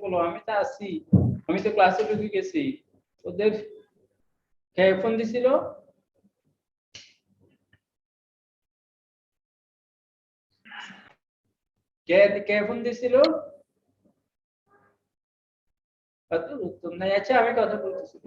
বলো, আমি তো আছি, আমি তো ক্লাসে ঢুকে গেছি। ওদের কে ফোন দিছিল? কে কে ফোন দিছিল? উত্তর নাই। আচ্ছা আমি কথা বলতেছি।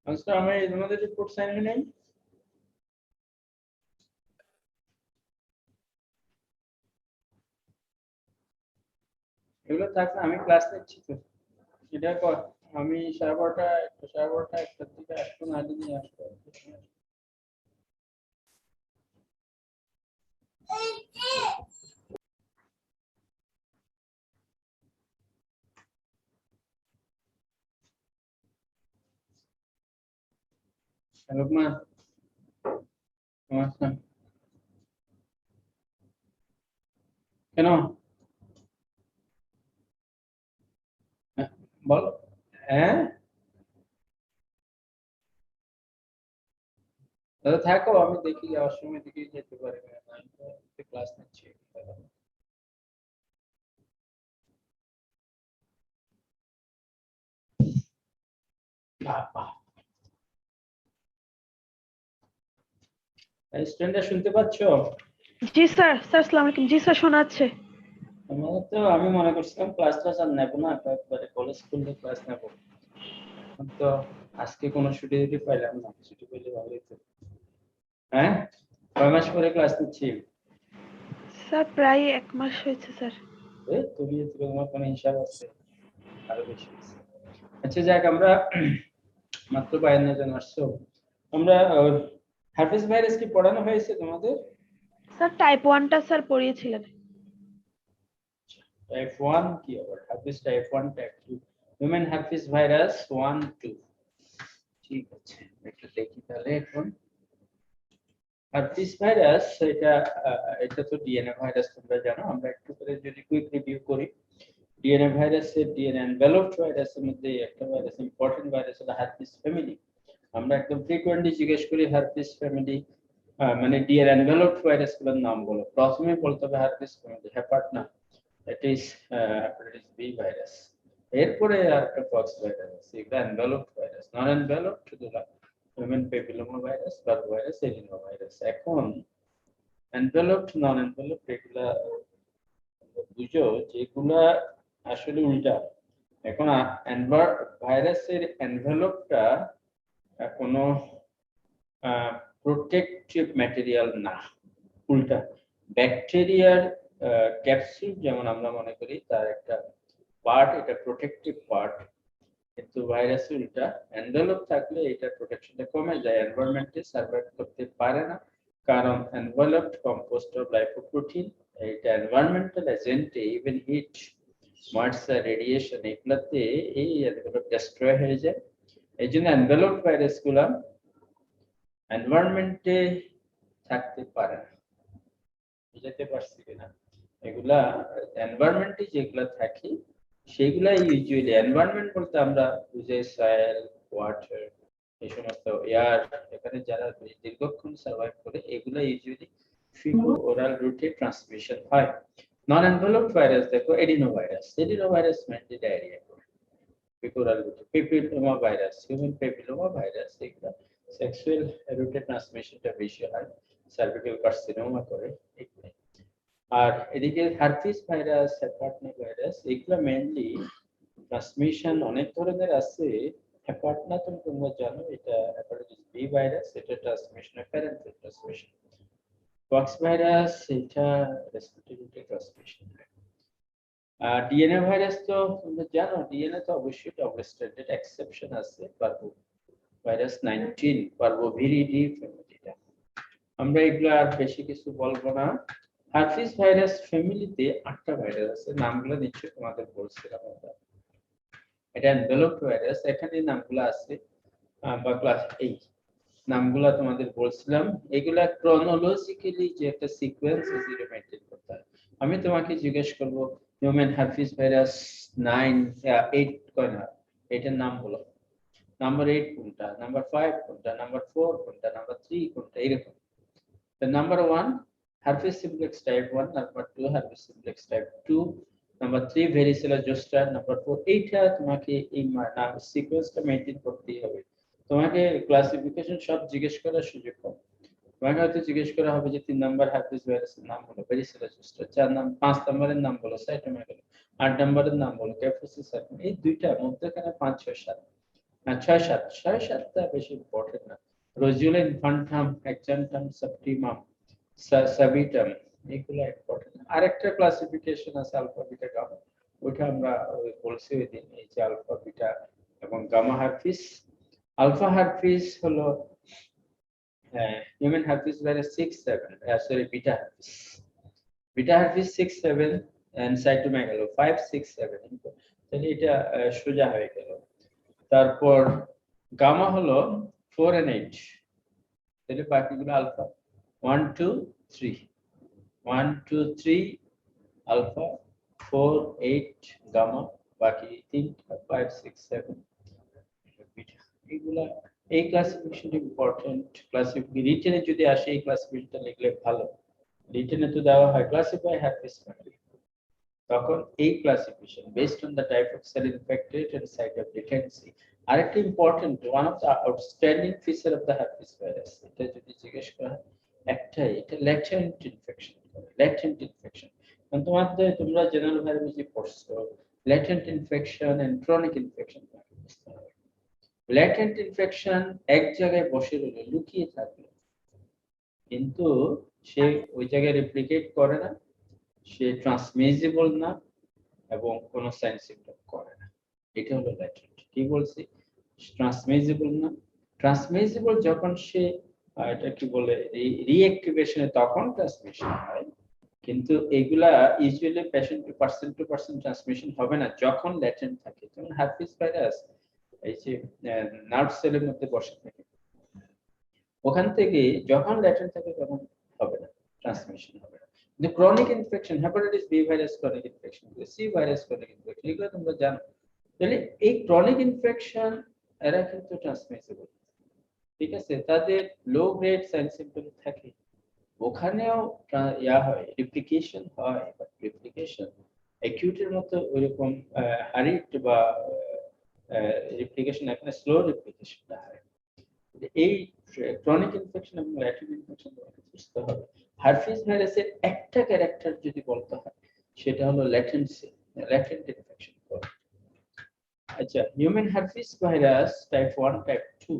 আচ্ছা আমি তোমাদের রিপোর্ট সাইন নেই। এগুলো থাকলে আমি ক্লাস নিচ্ছি তো। এটা কর, আমি 12:30 একটার দিকে এখন আগে নিয়ে আসবো। লোকমান আচ্ছা কেন বল। হ্যাঁ দাদা থাকো, আমি দেখি যাওয়ার সময় দেখি যেতে পারি কিনা। আমি তো ক্লাস নিচ্ছি। স্টুডেন্টরা শুনতে পাচ্ছো? জি স্যার। স্যার আসসালামু আলাইকুম। জি স্যার শোনা যাচ্ছে। আমাদের তো আমি মনে করছিলাম ক্লাস আর নেবো না, একবারে কলেজ স্কুলে ক্লাস নেবো। এখন তো আজকে কোনো ছুটি পাইলাম না, ছুটি পেলে ভালোই তো। হ্যাঁ কয় মাস পরে ক্লাস নিচ্ছি? স্যার প্রায় 1 মাস হয়েছে স্যার। তুমি তোমার কোনো হিসাব আছে? আরো বেশি আছে। আচ্ছা যাক, আমরা মাত্র 52 জন আসছো। আমরা হার্পিস ভাইরাস কি পড়ানো হয়েছে তোমাদের? স্যার টাইপ 1 টা স্যার পড়িয়েছিলেন। টাইপ 1 কি আবার? Herpes type 1 type 2, human herpes virus 1 2। ঠিক আছে একটু দেখি তাহলে এখন। হার্পিস ভাইরাস এটা তো ডিএনএ ভাইরাস, তোমরা জানো। আমরা একটু করে যদি কুইক রিভিউ করি, ডিএনএ ভাইরাসের ডিএনএ এনভেলপড ভাইরাসের মধ্যে একটা ভাইরাস, ইম্পর্টেন্ট ভাইরাস হলো হার্পিস ফ্যামিলি। আমরা একদম ফ্রিকোয়েন্টলি জিজ্ঞেস করি হার্পিস ফ্যামিলি, মানে ডিএনএ এনভেলপড ভাইরাসগুলোর নাম বলো। প্রথমে বলতে হবে herpes family, hepadna, hepatitis B virus. এরপরে আর একটা পক্স ভাইরাস আছে, এটা এনভেলপড ভাইরাস। নন এনভেলপড শুধুরা human papilloma virus, parvovirus, adeno virus. এখন এনভেলপড নন এনভেলপড এগুলা বুঝো যেগুলা আসলে উল্টা। এখন ভাইরাসের এনভেলপটা কোনো প্রোটেক্টিভ ম্যাটেরিয়াল না, উল্টা। ব্যাকটেরিয়ার ক্যাপসুল যেমন আমরা মনে করি তার একটা পার্ট, এটা প্রোটেক্টিভ পার্ট, কিন্তু ভাইরাস উল্টা। এনভেলপ থাকলে এটা প্রোটেকশনটা কমে যায়, এনভায়রনমেন্টে সার্ভাইভ করতে পারে না, কারণ এনভেলপড কম্পোস্ট অফ লাইপোপ্রোটিন। এটা এনভায়রনমেন্টাল এজেন্টে, ইভেন হিট, ময়েশ্চার, রেডিয়েশন, এগুলাতে এই এনভেলপ ডিস্ট্রয় হয়ে যায়। এই জন্য এনভেলপ ভাইরাসগুলা এনভায়রনমেন্টে থাকতে পারে না। বুঝতে পারছি কিনা? এগুলা এনভায়রনমেন্টে যেগুলা থাকে সেগুলা ইউজুয়ালি, এনভায়রনমেন্ট বলতে আমরা বুঝাই সয়েল, ওয়াটার, এই সমস্ত এয়ার, এখানে যারা দীর্ঘক্ষণ সার্ভাইভ করে এগুলা ইউজুয়ালি ফিকো ওরাল রুটে ট্রান্সমিশন হয়। নন এনভেলপড ভাইরাস দেখো, এডিনো ভাইরাস মেনলি ডায়রিয়া করে। ফিকো ওরাল রুটে, papilloma virus, human papilloma virus, এগুলা সেক্সুয়াল রুটে ট্রান্সমিশনটা বেশি হয়, সার্ভিক্যাল কার্সিনোমা করে এগুলো। আর এদিকে হার্পিস ভাইরাস, হেপার্টনা ভাইরাস, এগুলো মেইনলি ট্রান্সমিশন অনেক ধরনের আছে। হেপার্টনা তো তোমরা জানো, এটা হেপাটাইটিস বি ভাইরাস, এটা transmission parental transmission. Pox virus এটা রেসপিরেটরি ট্রান্সমিশন। আর ডিএনএ ভাইরাস তো তোমরা জানো, ডিএনএ তো অবশ্যই ডাবল স্ট্যান্ডার্ড, এক্সেপশন আছে পারভো ভাইরাস 19, পারভোভিরিডি ফ্যামিলিটা। আমরা এগুলো আর বেশি কিছু বলবো না, হার্পিস ভাইরাস ফ্যামিলিতে 8টা ভাইরাস আছে, নামগুলো নিশ্চয়ই তোমাদের বলছিলাম আমরা। এটা এনভেলপড ভাইরাস, এখানে নামগুলো আছে বা ক্লাস এই নামগুলা তোমাদের বলছিলাম। এগুলা ক্রনোলজিক্যালি যে একটা সিকোয়েন্স আছে এটা মেইনটেইন করতে হয়। আমি তোমাকে জিজ্ঞেস করব হিউম্যান হার্পিস ভাইরাস 8 কয় না, এটার নাম বলো। নাম্বার 8 কোনটা, নাম্বার 5 কোনটা, নাম্বার 4 কোনটা, নাম্বার 3 কোনটা, এরকম। তো number 1 herpes simplex type 1, number 2 herpes simplex type 2, number 3 varicella zoster, number 4। এইটা তোমাকে এই নাম সিকোয়েন্সটা মেইনটেইন করতেই হবে। তোমাকে ক্লাসিফিকেশন সব জিজ্ঞেস করার সুযোগ কম। তোমাকে হয়তো জিজ্ঞেস করা হবে যে 3 নাম্বার herpes ভাইরাসের নাম হলো varicella zoster, 4 নাম 5 নাম্বারের নাম বলো cytomegalo, 8 নাম্বারের নাম বলো Kaposi sarcoma। এই দুইটা মধ্যখানে 5 6 7 না 6 7 6 7টা বেশি ইম্পর্টেন্ট না। রোজিওলা ইনফান্টাম, অ্যাকজেন্টাম, সেপ্টিমাম, সাবিটাম, এগুলো ইম্পর্টেন্ট। আরেকটা ক্লাসিফিকেশন আছে আলফা বিটা গামা, ওটা আমরা বলছি ওই দিন, এই যে আলফা বিটা এবং গামা হার্পিস। আলফা হার্পিস হলো human herpes virus 6 7, sorry beta herpes, beta herpes 6 7 and cytomegalo 5 6 7। তাহলে এটা সোজা হয়ে গেল। তারপর গামা হলো 4 and 8, তাহলে বাকিগুলো আলফা 1 2 3, 1 2 3 আলফা, 4 8 গামা, বাকি 3 5 6 7 বিটা। এগুলা এই ক্লাসিফিকেশন ইম্পর্টেন্ট। ক্লাসিফিকেশন রিটেনে যদি আসে এই ক্লাসিফিকেশনটা লিখলে ভালো। রিটেনে তো দেওয়া হয় ক্লাসিফাই হার্পিস ফ্যামিলি, তখন এই classification based on the type of cell infected and site of latency. আরেকটা important one of the outstanding feature of the herpes virus, এটা যদি জিজ্ঞেস করা হয় একটাই, এটা ল্যাটেন্ট ইনফেকশন। ল্যাটেন্ট ইনফেকশন মানে তোমরা জেনারেল ভাইরাসে পড়ছো, latent infection and chronic infection বুঝতে হবে। ল্যাটেন্ট ইনফেকশন এক জায়গায় বসে রইল, লুকিয়ে থাকলো, কিন্তু সে ওই জায়গায় রেপ্লিকেট করে না, সে ট্রান্সমিসিবল না, এবং কোন সাইন সিম্পটম করে না। এটা হলো ল্যাটেন্ট। কি বলছি? ট্রান্সমিসিবল না। ট্রান্সমিসিবল যখন সে এটা কি বলে রিঅ্যাক্টিভেশনে তখন ট্রান্সমিশন হয়, কিন্তু এগুলা usually patient to person transmission হবে না যখন ল্যাটেন্ট থাকে। যেমন হার্পিস ভাইরাস এই যে নার্ভ সেলের মধ্যে বসে থাকে, ওখান থেকে যখন ল্যাটেন্ট থাকে তখন হবে না, ট্রান্সমিশন হবে না। কিন্তু chronic infection, hepatitis B virus chronic infection, C virus chronic infection, এগুলো তোমরা জানো। তাহলে এই ক্রনিক ইনফেকশন এরা কিন্তু ট্রান্সমিসিবল, ঠিক আছে, তাদের লো গ্রেড সাইন সিম্পটম থাকে, ওখানেও হয়, রিপ্লিকেশন হয়, বাট রিপ্লিকেশন অ্যাকিউটের মতো ওইরকম হারিড বা রিপ্লিকেশন এখানে স্লো রিপ্লিকেশনটা হয়। এই ক্রনিক ইনফেকশন এবং ল্যাটেন্ট ইনফেকশন বুঝতে হবে। হার্পিস ভাইরাসের একটা ক্যারেক্টার যদি বলতে হয় সেটা হলো ল্যাটেন্সি, ল্যাটেন্ট ইনফেকশন। আচ্ছা, human herpes virus type 1 type 2।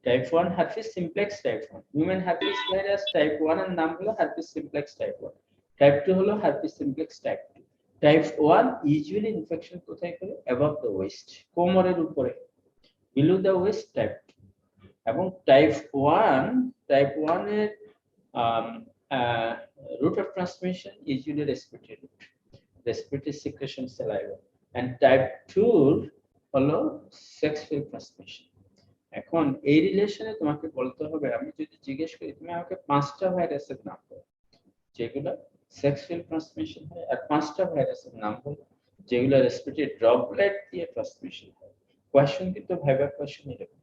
Type 1 herpes simplex type 1, human herpes virus type 1 এর নাম হলো হার্পিস সিমপ্লেক্স টাইপ 1, টাইপ 2 হলো herpes simplex type 2। Type 1 usually infection কোথায় করে? অ্যাবভ দ্য ওয়েস্ট, কোমরের উপরে, বিলো দ্য ওয়েস্ট টাইপ। এবং টাইপ 1 এর route of transmission is usually respiratory secretion saliva, and type 2 হলো sexual transmission। এখন এই রিলেশনে তোমাকে বলতে হবে, আমি যদি জিজ্ঞেস করি তুমি আমাকে 5টা ভাইরাসের নাম বলো যেগুলো সেক্সুয়াল ট্রান্সমিশন হয়, আর 5টা ভাইরাসের নাম বলো যেগুলো রেসপিরেটরি ড্রপলেট দিয়ে ট্রান্সমিশন হয়। কোয়েশ্চন কিন্তু ভাইবার কোয়েশ্চন এরকম,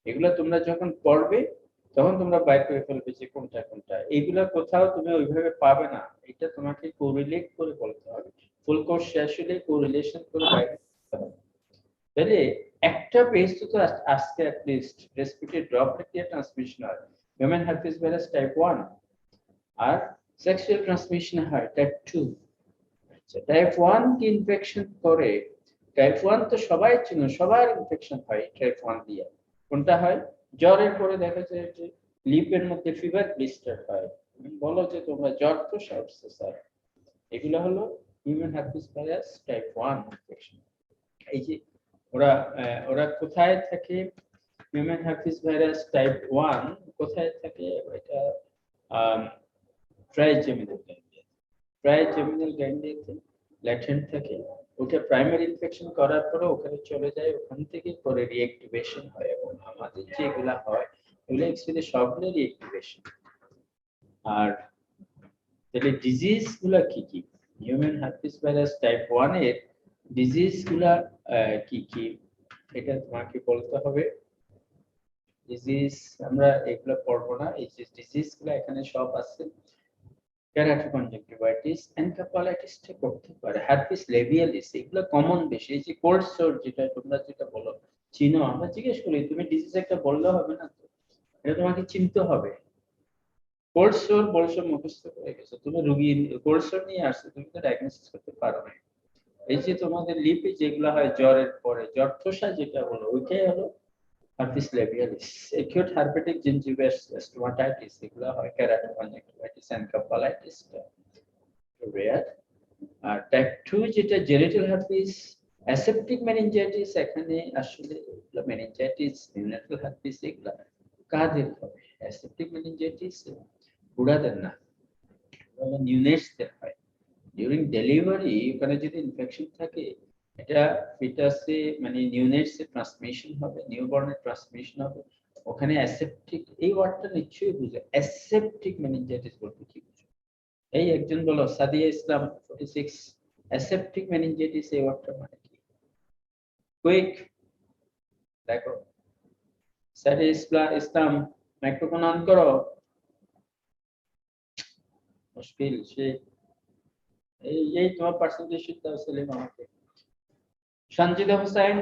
এগুলো তোমরা যখন পড়বে তখন তোমরা বাইর করে ফেলবে যে কোনটা কোনটা। এইগুলা কোথাও তুমি ওইভাবে পাবে না, এটা তোমাকে কোরিলেট করে বলতে হবে। ফুল কোর্স শেষ হলে কোরিলেশন করে বাইর করতে হবে। তাহলে একটা পেজ তো আজকে অ্যাট লিস্ট রেসপিরেটরি ড্রপলেট দিয়ে ট্রান্সমিশন হয় হিউম্যান হার্পিস ভাইরাস টাইপ 1, আর সেক্সুয়াল ট্রান্সমিশন হয় টাইপ 2। আচ্ছা, টাইপ 1 কি ইনফেকশন করে? টাইপ 1 তো সবাই চিনো, সবার ইনফেকশন হয় টাইপ 1 দিয়ে। কোনটা হয়? জ্বরের পরে দেখা যায় যে লিপের মধ্যে ফিভার ব্লিস্টার হয়, বলো যে তোমরা জ্বর তো সারছে স্যার, এগুলো হলো human herpes virus type 1 infection. এই যে ওরা কোথায় থাকে? হিউম্যান হার্পিস ভাইরাস টাইপ 1 কোথায় থাকে? এটা ট্রাইজেমিনাল গ্যাংলিয়া। ট্রাইজেমিনাল গ্যাংলিয়াতে ল্যাটেন্ট থাকে, ওটা প্রাইমারি ইনফেকশন করার পরে ওখানে চলে যায়, ওখান থেকে পরে রিঅ্যাক্টিভেশন হয়, এবং আমাদের যেগুলা হয় এগুলো অ্যাকচুয়ালি সবগুলো রিঅ্যাক্টিভেশন। আর তাহলে ডিজিজ গুলা কি কি? হিউম্যান হার্পিস ভাইরাস টাইপ 1 এর ডিজিজ গুলা কি কি এটা তোমাকে বলতে হবে। ডিজিজ আমরা এগুলো পড়বো না, এই যে ডিজিজ গুলা এখানে সব আছে। কেরাটোকনজাংটিভাইটিস, এনকেফালাইটিস টা করতে পারে, হার্পিস লেবিয়ালিস এগুলো কমন বেশি। এই যে কোল্ড সোর যেটা তোমরা যেটা বলো চিনো, আমরা জিজ্ঞেস করি তুমি ডিজিজ একটা বললে হবে না তো, এটা তোমাকে চিনতে হবে। কোল্ড সোর বলছো মুখস্থ করে গেছো, তুমি রোগী কোল্ড সোর নিয়ে আসছো, তুমি তো ডায়াগনোসিস করতে পারো না। এই যে তোমাদের লিপে যেগুলো হয় জ্বরের পরে, জ্বর ঠোসা যেটা বলো ওইটাই হলো herpes labialis, acute herpetic gingival stomatitis এগুলো হয়, কেরাটোকনজাংটিভাইটিস, এনকেফালাইটিস rare। আর টাইপ 2 যেটা জেনিটাল হার্পিস, অ্যাসেপ্টিক মেনিনজাইটিস, এখানে আসলে মেনিনজাইটিস, নিউনাটাল হার্পিস এগুলা কাদের হবে? অ্যাসেপ্টিক মেনিনজাইটিস বুড়াদের না, নিউনেটসদের হয়। ডিউরিং ডেলিভারি ওখানে যদি ইনফেকশন থাকে, এটা ফিটাসে মানে নিউনেটসে ট্রান্সমিশন হবে, নিউবর্নের ট্রান্সমিশন হবে, ওখানে অ্যাসেপ্টিক এই ওয়ার্ডটা নিশ্চয়ই বুঝে। অ্যাসেপ্টিক মেনিনজাইটিস বলতে কি বুঝো? এই একজন বলো, সাদিয়া ইসলাম 46, অ্যাসেপ্টিক মেনিনজাইটিস এই ওয়ার্ডটা মানে কি? কুইক দেখো, সাদিয়া ইসলাম মাইক্রোফোন অন করো। মুশকিল সে এই তোমার পার্সেন্টেজ শিট দাও সেলিম আমাকে। সঞ্জিদা হোসেন,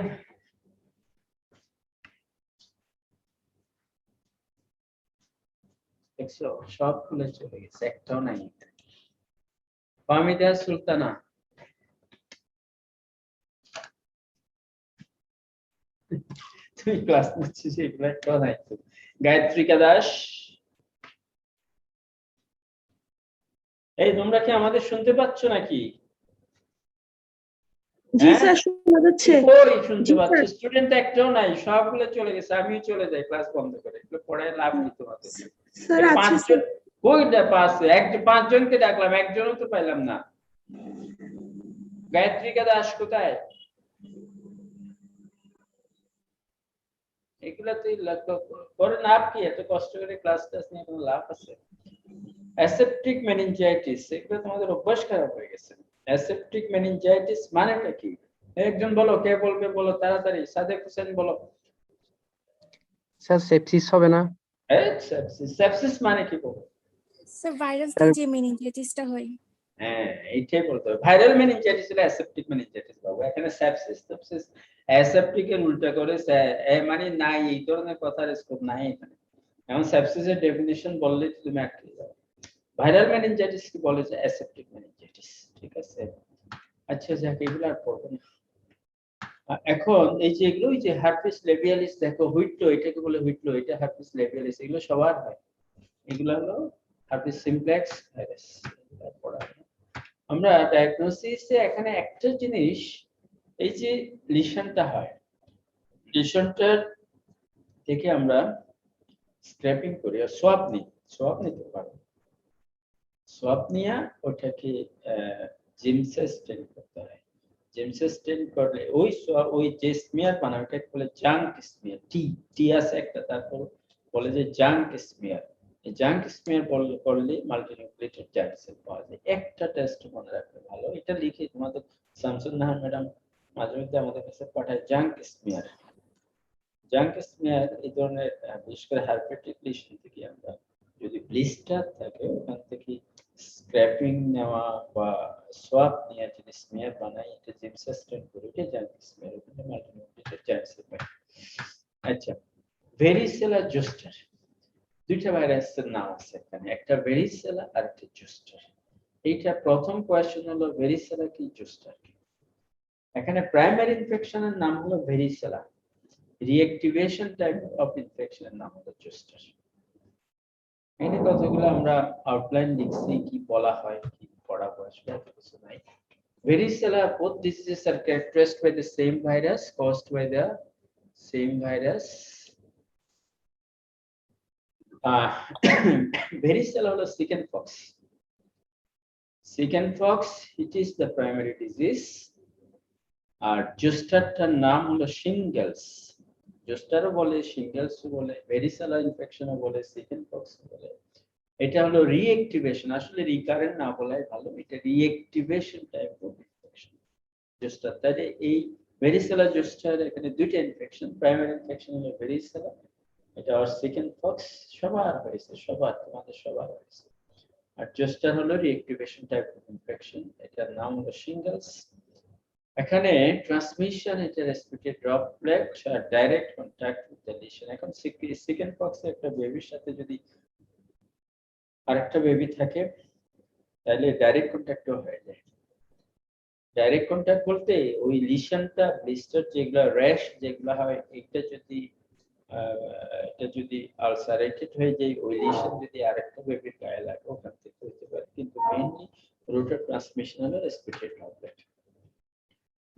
দেখছো সব খুলে চলে গেছে, একটাও নাই। ফাহমিদা সুলতানা, তুমি ক্লাস নিচ্ছিস এগুলো একটাও নাই তো। গায়ত্রিকা দাস, এই তোমরা কি আমাদের শুনতে পাচ্ছ নাকি? জি স্যার, শোনা যাচ্ছে। কই শুনতে পাচ্ছ? স্টুডেন্ট একটাও নাই, সবগুলো চলে গেছে, আমিও চলে যাই ক্লাস বন্ধ করে। এগুলো পড়ায় লাভ কি তোমাদের? স্যার আছে পাঁচজন কইটা পাস, পাঁচজনকে ডাকলাম, একজনও তো পাইলাম না। গায়ত্রিকা দাস কোথায়? এগুলা তুই করে লাভ কি? এত কষ্ট করে ক্লাস নিয়ে কোনো লাভ আছে? অ্যাসেপ্টিক মেনিনজাইটিস এগুলো তোমাদের অভ্যাস খারাপ হয়ে গেছে। অ্যাসেপ্টিক মেনিনজাইটিস মানেটা কি? একজন বলো, কে বলবে বলো তাড়াতাড়ি। সাদেক হোসেন বলো। স্যার সেপসিস হবে না? সেপসিস মানে কি বলো? স্যার ভাইরাস দিয়ে যে মেনিনজাইটিসটা হয়। হ্যাঁ এইটাই বলতে হবে, ভাইরাল মেনিনজাইটিস হলো অ্যাসেপ্টিক মেনিনজাইটিস বাবু। এখানে সেপসিস অ্যাসেপ্টিক এর উল্টা করে মানে নাই, এই ধরনের কথার স্কোপ নাই এখানে। এখন সেপসিসের ডেফিনিশন বললে তুমি আটকে যাও। ভাইরাল মেনিনজাইটিস কি বলে যে অ্যাসেপ্টিক মেনিনজাইটিস, ঠিক আছে? আচ্ছা যাক, এগুলো আর পড়বো না। এখন এই যে এগুলো, যে হার্পিস লেবিয়ালিস, দেখো হুইটলো, এটাকে বলে হুইটলো, এটা হার্পিস লেবিয়ালিস, এগুলো সবার হয়। এগুলো হলো হার্পিস সিমপ্লেক্স ভাইরাস। আমরা ডায়াগনোসিসে এখানে একটা জিনিস, এই যে লিশনটা হয়, লিশনটার থেকে আমরা স্ক্র্যাপিং করি আর সোয়াব নিতে পারবো। সোয়াব নিয়ে ওটাকে জিমসে স্টেন করতে হয়। জিমসে স্টেন করলে ওই যে স্মিয়ার বানায় ওটাকে বলে জাঙ্ক স্মিয়ার। টি আছে একটা, তারপর বলে যে জাঙ্ক স্মিয়ার। এই জাঙ্ক স্মিয়ার করলে মাল্টিনিউক্লিয়েটেড জার্ম সেল পাওয়া যায়। একটা টেস্ট মনে রাখলে ভালো, এটা লিখে তোমাদের শামসুন নাহার ম্যাডাম মাঝে মধ্যে আমাদের কাছে পাঠায় জাঙ্ক স্মিয়ার। জাঙ্ক স্মিয়ার এই ধরনের বিশেষ করে হার্পেটিক লিশন থেকে আমরা যদি ব্লিস্টার থাকে ওখান থেকে স্ক্র্যাপিং নেওয়া বা সোয়াব নিয়ে যদি স্মিয়ার বানাই, এটা জিমসে স্টেন করে, এটা জাঙ্ক স্মিয়ার, ওখানে মাল্টিনিউক্লিয়েটেড জার্ম সেল পাই। আচ্ছা, ভেরিসেলা জোস্টার, দুইটা ভাইরাসের নাম আছে এখানে, একটা ভেরিসেলা আর একটা জোস্টার। এইটা প্রথম কোয়েশ্চেন হলো ভেরিসেলা কি জোস্টার কি। এখানে প্রাইমারি ইনফেকশনের নাম হলো ভেরিসেলা, রিঅ্যাক্টিভেশন টাইপ অফ ইনফেকশনের নাম হলো জোস্টার। এই কথাগুলো আমরা আউটলাইন লিখছি, কি বলা হয় কি পড়াবো আসলে কিছু নাই। Varicella, both diseases are characterized by the same virus, caused by the same virus. Varicella হলো chicken pox, chicken pox it is the primary disease. আর জোস্টারটার নাম হলো শিঙ্গেলস। জোস্টারও বলে, শিঙ্গেলসও বলে, ভেরিসেলা ইনফেকশনও বলে, চিকেন পক্সও বলে। এটা হলো রিঅ্যাক্টিভেশন, আসলে রিকারেন্ট না বলাই ভালো, এটা reactivation type of infection zoster. তাহলে এই ভেরিসেলা জোস্টার এখানে দুইটা ইনফেকশন, প্রাইমারি ইনফেকশন হলো ভেরিসেলা, এটা আর চিকেন পক্স সবার হয়েছে, সবার, তোমাদের সবার হয়েছে। আর জোস্টার হলো রিঅ্যাক্টিভেশন টাইপ অফ ইনফেকশন, এটার নাম হলো শিঙ্গেলস। এখানে ট্রান্সমিশন এটা রেসপিরেটরি ড্রপলেট আর direct contact with the lesion. এখন চিকেন পক্সে একটা বেবির সাথে যদি আরেকটা বেবি থাকে তাহলে ডাইরেক্ট কন্টাক্টও হয়ে যায়। ডাইরেক্ট কন্টাক্ট বলতে ওই লিশনটা, ব্লিস্টার যেগুলা, র্যাশ যেগুলা হয়, এটা যদি আলসারেটেড হয়ে যায়, ওই লিশন যদি আরেকটা বেবির গায়ে লাগে ওখান থেকে হতে পারে, কিন্তু মেইনলি রুট অফ ট্রান্সমিশন হলো respiratory droplet.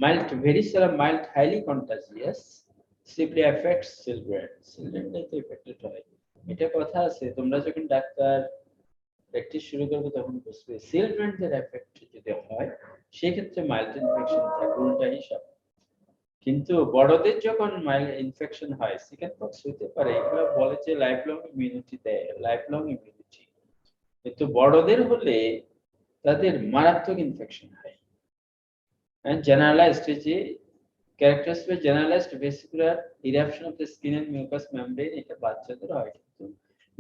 Mild varicella, mild, highly contagious, simply affects children. Children কে affected হয়। এটা কথা আছে, তোমরা যখন ডাক্তার প্র্যাকটিস শুরু করবে তখন বুঝবে চিলড্রেনদের এফেক্ট যদি হয় সেক্ষেত্রে মাইল্ড ইনফেকশন থাকে, উল্টা হিসাব। কিন্তু বড়দের যখন মাইল্ড ইনফেকশন হয়, চিকেন পক্স হতে পারে, এগুলো বলে যে লাইফ লং ইমিউনিটি দেয়, লাইফ লং ইমিউনিটি। কিন্তু বড়দের হলে তাদের মারাত্মক ইনফেকশন হয়। And generalized characterized by generalized vesicular eruption of the skin and mucous membrane, এটা বাচ্চাদের হয় কিন্তু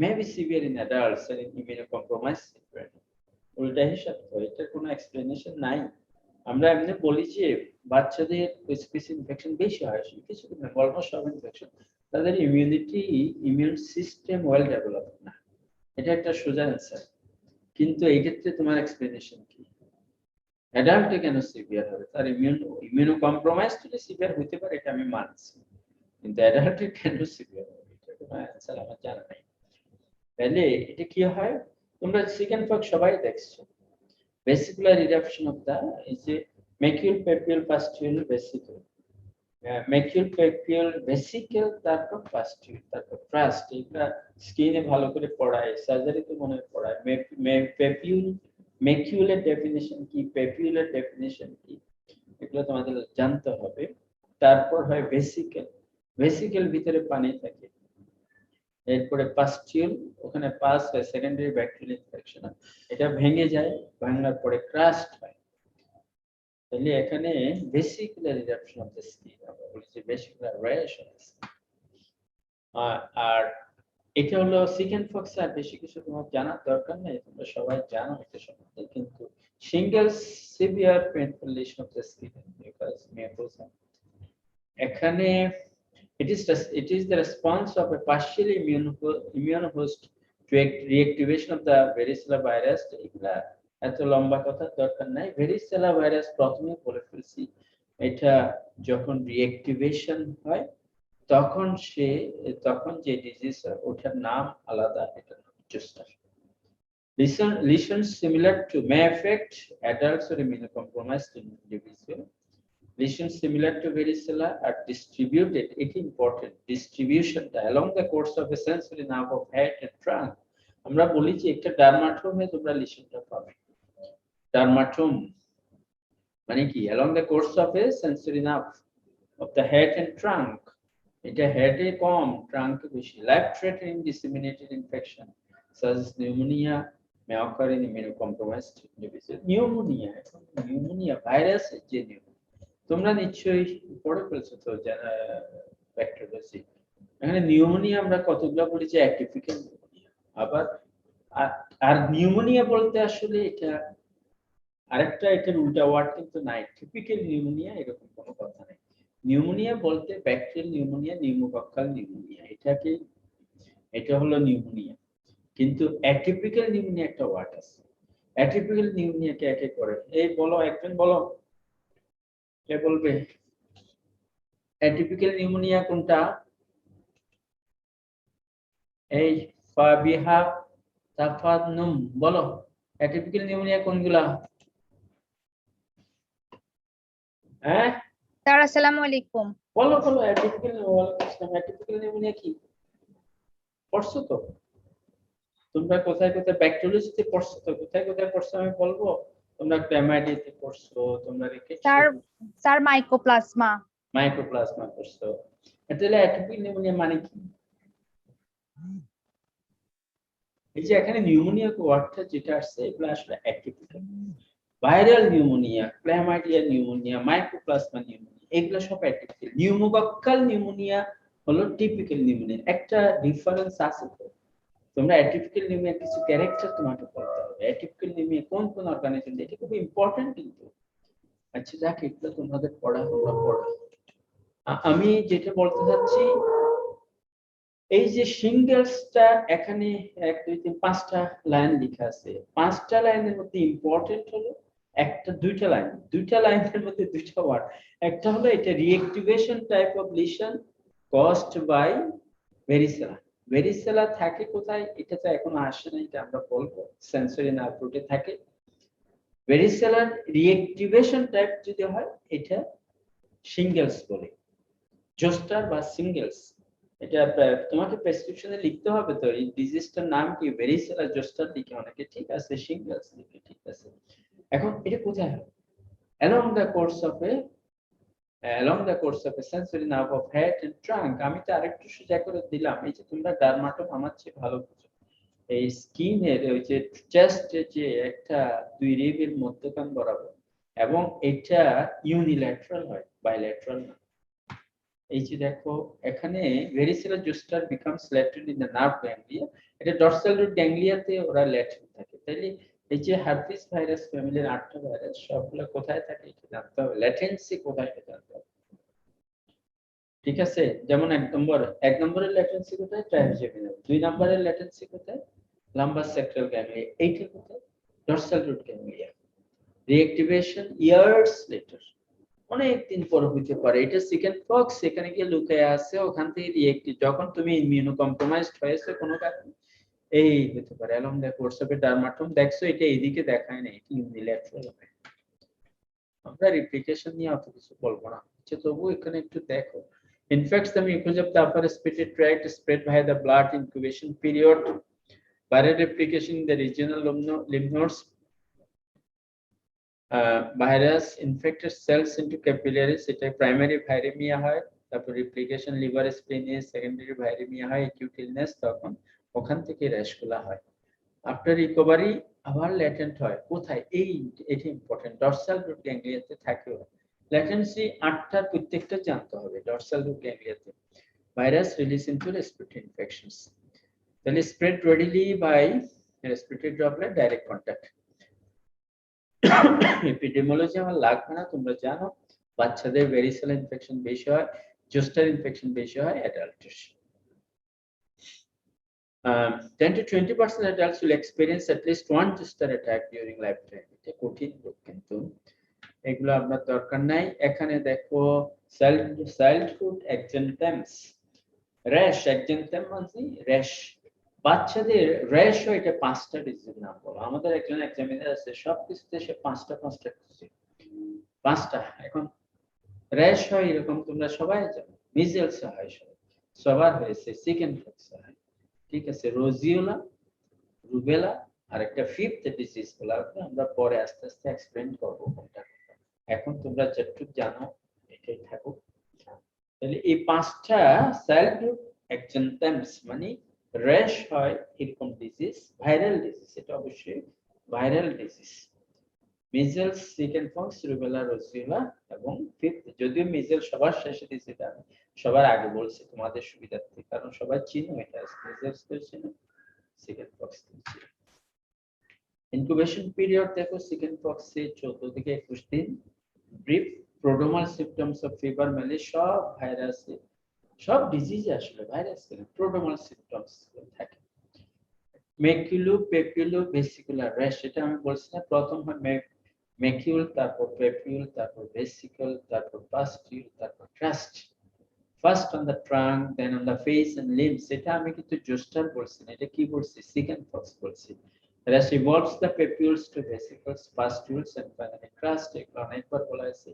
may be severe in adults and in immunocompromised children. উল্টা হিসাব তো, এটার কোনো এক্সপ্লেনেশন নাই। আমরা এমনি বলি যে বাচ্চাদের স্পেসিফিক ইনফেকশন বেশি হয়, কিছু না, অলমোস্ট সব ইনফেকশন, তাদের ইমিউন সিস্টেম ওয়েল ডেভেলপ না, এটা একটা সোজা অ্যান্সার। কিন্তু এই ক্ষেত্রে তোমার এক্সপ্লেনেশন কি? অ্যাডাল্টে কেন সিভিয়ার হবে? তার ইমিউনো কম্প্রোমাইজ হলে সিভিয়ার হতে পারে, এটা আমি মানছি, কিন্তু অ্যাডাল্টে কেন সিভিয়ার হবে এটা কোনো অ্যান্সার আমার জানা নাই। তাহলে এটা কি হয়? তোমরা চিকেন পক্স সবাই দেখছো, ভেসিকুলার ইরাপশন অফ দা এই যে macule papule pustule vesicle, macule papule vesicle, তারপর পাস্টিউল, তারপর ট্রাস্ট, এগুলা স্কিনে ভালো করে পড়ায়, সার্জারিতে মনে হয় পড়ায়। পেপিউল, ম্যাকিউলের ডেফিনিশন কি, পেপিউলের ডেফিনিশন কি, এগুলো তোমাদের জানতে হবে। তারপর হয় ভেসিকেল, ভেসিকেল ভিতরে পানি থাকে। এরপরে পাস্টিউল, ওখানে পাস হয়, সেকেন্ডারি ব্যাকটেরিয়াল ইনফেকশন, এটা ভেঙে যায়, ভাঙার পরে ক্রাস্ট হয়। তাহলে এখানে vesicular eruption of the skin, আমরা বলছি vesicular rash of the skin. আর এটা হলো চিকেন পক্স, আর বেশি কিছু তোমার জানার দরকার নেই, তোমরা সবাই জানো এটা সম্বন্ধে। কিন্তু shingles, severe painful lesion of the skin and mucosa, এখানে it is the response of a partially immune host to reactivation of the varicella virus. এগুলা এত লম্বা কথা দরকার নাই। varicella virus প্রথমে বলে ফেলছি, এটা যখন রিঅ্যাক্টিভেশন হয় তখন যে ডিজিজ ওটার নাম আলাদা, এটা zoster. Lesions similar to may affect adults or immunocompromised individuals. Lesions similar to varicella are distributed, it is important, distribution along the course of a sensory nerve of head and trunk. আমরা বলি যে একটা ডার্মাটোমে তোমরা লিশনটা পাবে। Dermatome মানে কি? along the course of a sensory nerve of the head and trunk. এটা হেডে কম, ট্রাঙ্কে বেশি। Life threatening disseminated infection such as pneumonia may occur in immunocompromised individuals. Pneumonia ভাইরাসের যে নিউমোনিয়া, তোমরা নিশ্চয়ই পড়ে ফেলছো তো ব্যাকটেরিওলজি। এখানে নিউমোনিয়া আমরা কতগুলো বলেছি, অ্যাটিপিক্যাল নিউমোনিয়া। আবার আর নিউমোনিয়া বলতে আসলে এটা আরেকটা, এটার উল্টা ওয়ার্ড কিন্তু নাই, টিপিক্যাল নিউমোনিয়া এরকম কোনো কথা নাই। নিউমোনিয়া বলতে ব্যাকটেরিয়াল নিউমোনিয়া, নিউমোকক্কাল নিউমোনিয়া, এটা হলো নিউমোনিয়া। কিন্তু অ্যাটিপিক্যাল নিউমোনিয়া একটা ওয়ার্ড আছে। অ্যাটিপিক্যাল নিউমোনিয়া কে করে? এই বলো, একজন বলো, কে বলবে অ্যাটিপিক্যাল নিউমোনিয়া কোনটা? এই ফাবিহা তাফান্নুম বলো, অ্যাটিপিক্যাল নিউমোনিয়া কোনগুলা? হ্যাঁ স্যার আসসালামু আলাইকুম। বলো অ্যাটিপিক্যাল নিউমোনিয়া কি পড়ছো তো? তোমরা কোথায় ব্যাকটেরিওলজিতে পড়ছো তো, কোথায় পড়ছো আমি বলবো? তোমরা ক্ল্যামাইডিয়াতে পড়ছো, তোমরা স্যার মাইকোপ্লাজমা। মাইক্রোপ্লাজমা পড়ছো। তাহলে অ্যাটোপিক নিউমোনিয়া মানে কি? এই যে এখানে নিউমোনিয়া ওয়ার্ডটা যেটা আসছে এগুলো আসলে atypical. Viral pneumonia, chlamydia pneumonia, mycoplasma pneumonia এগুলো সব অ্যাটিপিক্যাল। নিউমোকক্কাল নিউমোনিয়া হলো টিপিক্যাল নিউমোনিয়া। একটা ডিফারেন্স আছে তো। তোমরা অ্যাটিপিক্যাল নিউমোনিয়া কিছু ক্যারেক্টার তোমাকে বলতে হবে। অ্যাটিপিক্যাল নিউমোনিয়া কোন কোন অর্গানিজম, এটা খুব ইম্পর্টেন্ট কিন্তু। আচ্ছা যাক, এগুলো তোমাদের পড়া তোমরা পড়ো। আমি যেটা বলতে চাচ্ছি, এই যে সিঙ্গেলসটা এখানে 1 2 3 5টা লাইন লেখা আছে। 5টা লাইনের মধ্যে ইম্পর্টেন্ট হলো দুইটা লাইনের মধ্যে দুইটা ওয়ার্ড। একটা হলো এটা reactivation type of lesion caused by varicella. Varicella থাকে কোথায় এটা তো এখনো আসে না, এটা আমরা বলবো সেন্সরি নার্ভ রুটে থাকে। ভেরিসেলার রিঅ্যাক্টিভেশন টাইপ যদি হয় এটা সিঙ্গেলস বলে, জোস্টার বা সিঙ্গেলস। এটা তোমাকে প্রেসক্রিপশনে লিখতে হবে তো, এই ডিজিজটার নাম কি, ভেরিসেলা জোস্টার লিখে অনেকে, ঠিক আছে, সিঙ্গেলস লিখে, ঠিক আছে। এখন এটা কোথায় হয়? along the course of a sensory nerve of head and trunk। আমি তো আরেকটু সোজা করে দিলাম, এই যে তোমরা ডার্মাটোম আমার চেয়ে ভালো বুঝো। এই স্কিনের ওই যে চেস্টে যে একটা দুই রিবের মধ্যখান বরাবর, এবং এটা ইউনিল্যাটারাল হয়, বাইল্যাটারাল না। এই যে দেখো এখানে ভেরিসেলা zoster becomes latent in the nerve ganglia. এটা ডরসাল রুট গ্যাংলিয়াতে ওরা ল্যাটেন্ট থাকে। তাইলে এই যে হার্পিস ভাইরাস ফ্যামিলির 8টা ভাইরাস সবগুলো কোথায় থাকে এটা জানতে হবে, ল্যাটেন্সি কোথায় এটা জানতে হবে, ঠিক আছে। যেমন এক নম্বরের ল্যাটেন্সি কোথায়, ট্রাইজেমিনাল। 2 নম্বরের ল্যাটেন্সি কোথায়, লাম্বার সেক্ট্রাল গ্যাংলিয়া। এইটা কোথায়, dorsal root ganglia. Reactivation years later, অনেক দিন পর হইতে পারে। এটা চিকেন পক্স, সেখানে গিয়ে লুকিয়ে আছে, ওখান থেকে রিঅ্যাক্টিভ যখন তুমি ইমিউনো কম্প্রোমাইজড হয়েছে কোনো কারণে, এই হতে পারে along the course of a dermatom। দেখছো এটা এইদিকে দেখায় না, এটা ইউনিল্যাটারাল হবে। আমরা রিপ্লিকেশন নিয়ে অত কিছু বলবো না, আচ্ছা তবু এখানে একটু দেখো। infects the mucosa of the upper respiratory tract, spread via the blood, incubation period, viral replication in the regional lymph nodes, virus infected cells into capillaries, এটা প্রাইমারি ভাইরেমিয়া হয়। তারপর replication liver spleen is, secondary viremia হয়, acute illness, তখন ওখান থেকে র্যাশগুলো হয়। After recovery আবার latent হয় কোথায়, এটা ইম্পর্টেন্ট, ডরসাল রুট গ্যাংলিয়াতে থাকে। ল্যাটেন্সি 8টার প্রত্যেকটা জানতে হবে ডরসাল রুট গ্যাংলিয়াতে। Virus release into respiratory infections, তাহলে spread readily by respiratory droplet, direct contact. Epidemiology আমার লাগবে না, তোমরা জানো বাচ্চাদের ভেরিসেলা ইনফেকশন বেশি হয়, জোস্টার ইনফেকশন বেশি হয় অ্যাডাল্টের। 10 to 20% adults will experience at least one zoster attack during lifetime। এটা কঠিন রোগ কিন্তু এগুলো আপনার দরকার নাই। এখানে দেখো চাইল্ডহুড এক্সেন্থেমস, র্যাশ, এক্সেন্থেম মানে র্যাশ। বাচ্চাদের র্যাশ হয়, এটা 5টা ডিজিজের নাম বলো। আমাদের একজন এক্সামিনার আছে, সব কিছুতে সে 5টা খুঁজছে, 5টা। এখন র্যাশ হয় এরকম তোমরা সবাই জানো, মিজেলস হয়, সবার হয়েছে, চিকেন পক্স হয়, ঠিক আছে, রোজিওলা, রুবেলা, আর একটা ফিফথ ডিজিজ বলা আমরা পরে আস্তে আস্তে এক্সপ্লেইন করবো কোনটা। এখন তোমরা যেটুকু জানো এটাই থাকুক। তাহলে এই 5টা চাইল্ডহুড এক্সেন্থেমস মানে র্যাশ হয় এরকম ডিজিজ, ভাইরাল ডিজিজ, এটা অবশ্যই viral disease. Measles, chicken pox, rubella, roseola এবং ফিফথ, যদিও মিজেল সবার শেষে দিয়েছে, এটা আমি সবার আগে বলছি তোমাদের সুবিধার্থে, কারণ সবাই চিনো এটা, মিজেলস তো চিনো, চিকেন পক্স তো চিনো। ইনকিউবেশন পিরিয়ড দেখো, চিকেন পক্সে 14 থেকে 21 দিন। Brief prodromal symptoms of fever, মানে সব ভাইরাসে, সব ডিজিজ আসলে ভাইরাস কেন, প্রোড্রোমাল সিম্পটমস থাকে। মেকুলো পেপিউলো ভেসিকুলার র্যাশ, এটা আমি বলছি না, প্রথম হয় মেকিউল, তারপর পেপিউল, তারপর ভেসিকল, তারপর পাস্টিউল, তারপর crust. First on the trunk, then on the face and limbs. এটা আমি কিন্তু জোস্টার বলছি না, এটা কি বলছি, চিকেন পক্স বলছি। Rash evolves the papules to vesicles, pustules, and finally crust। এগুলো অনেকবার বলা হয়েছে।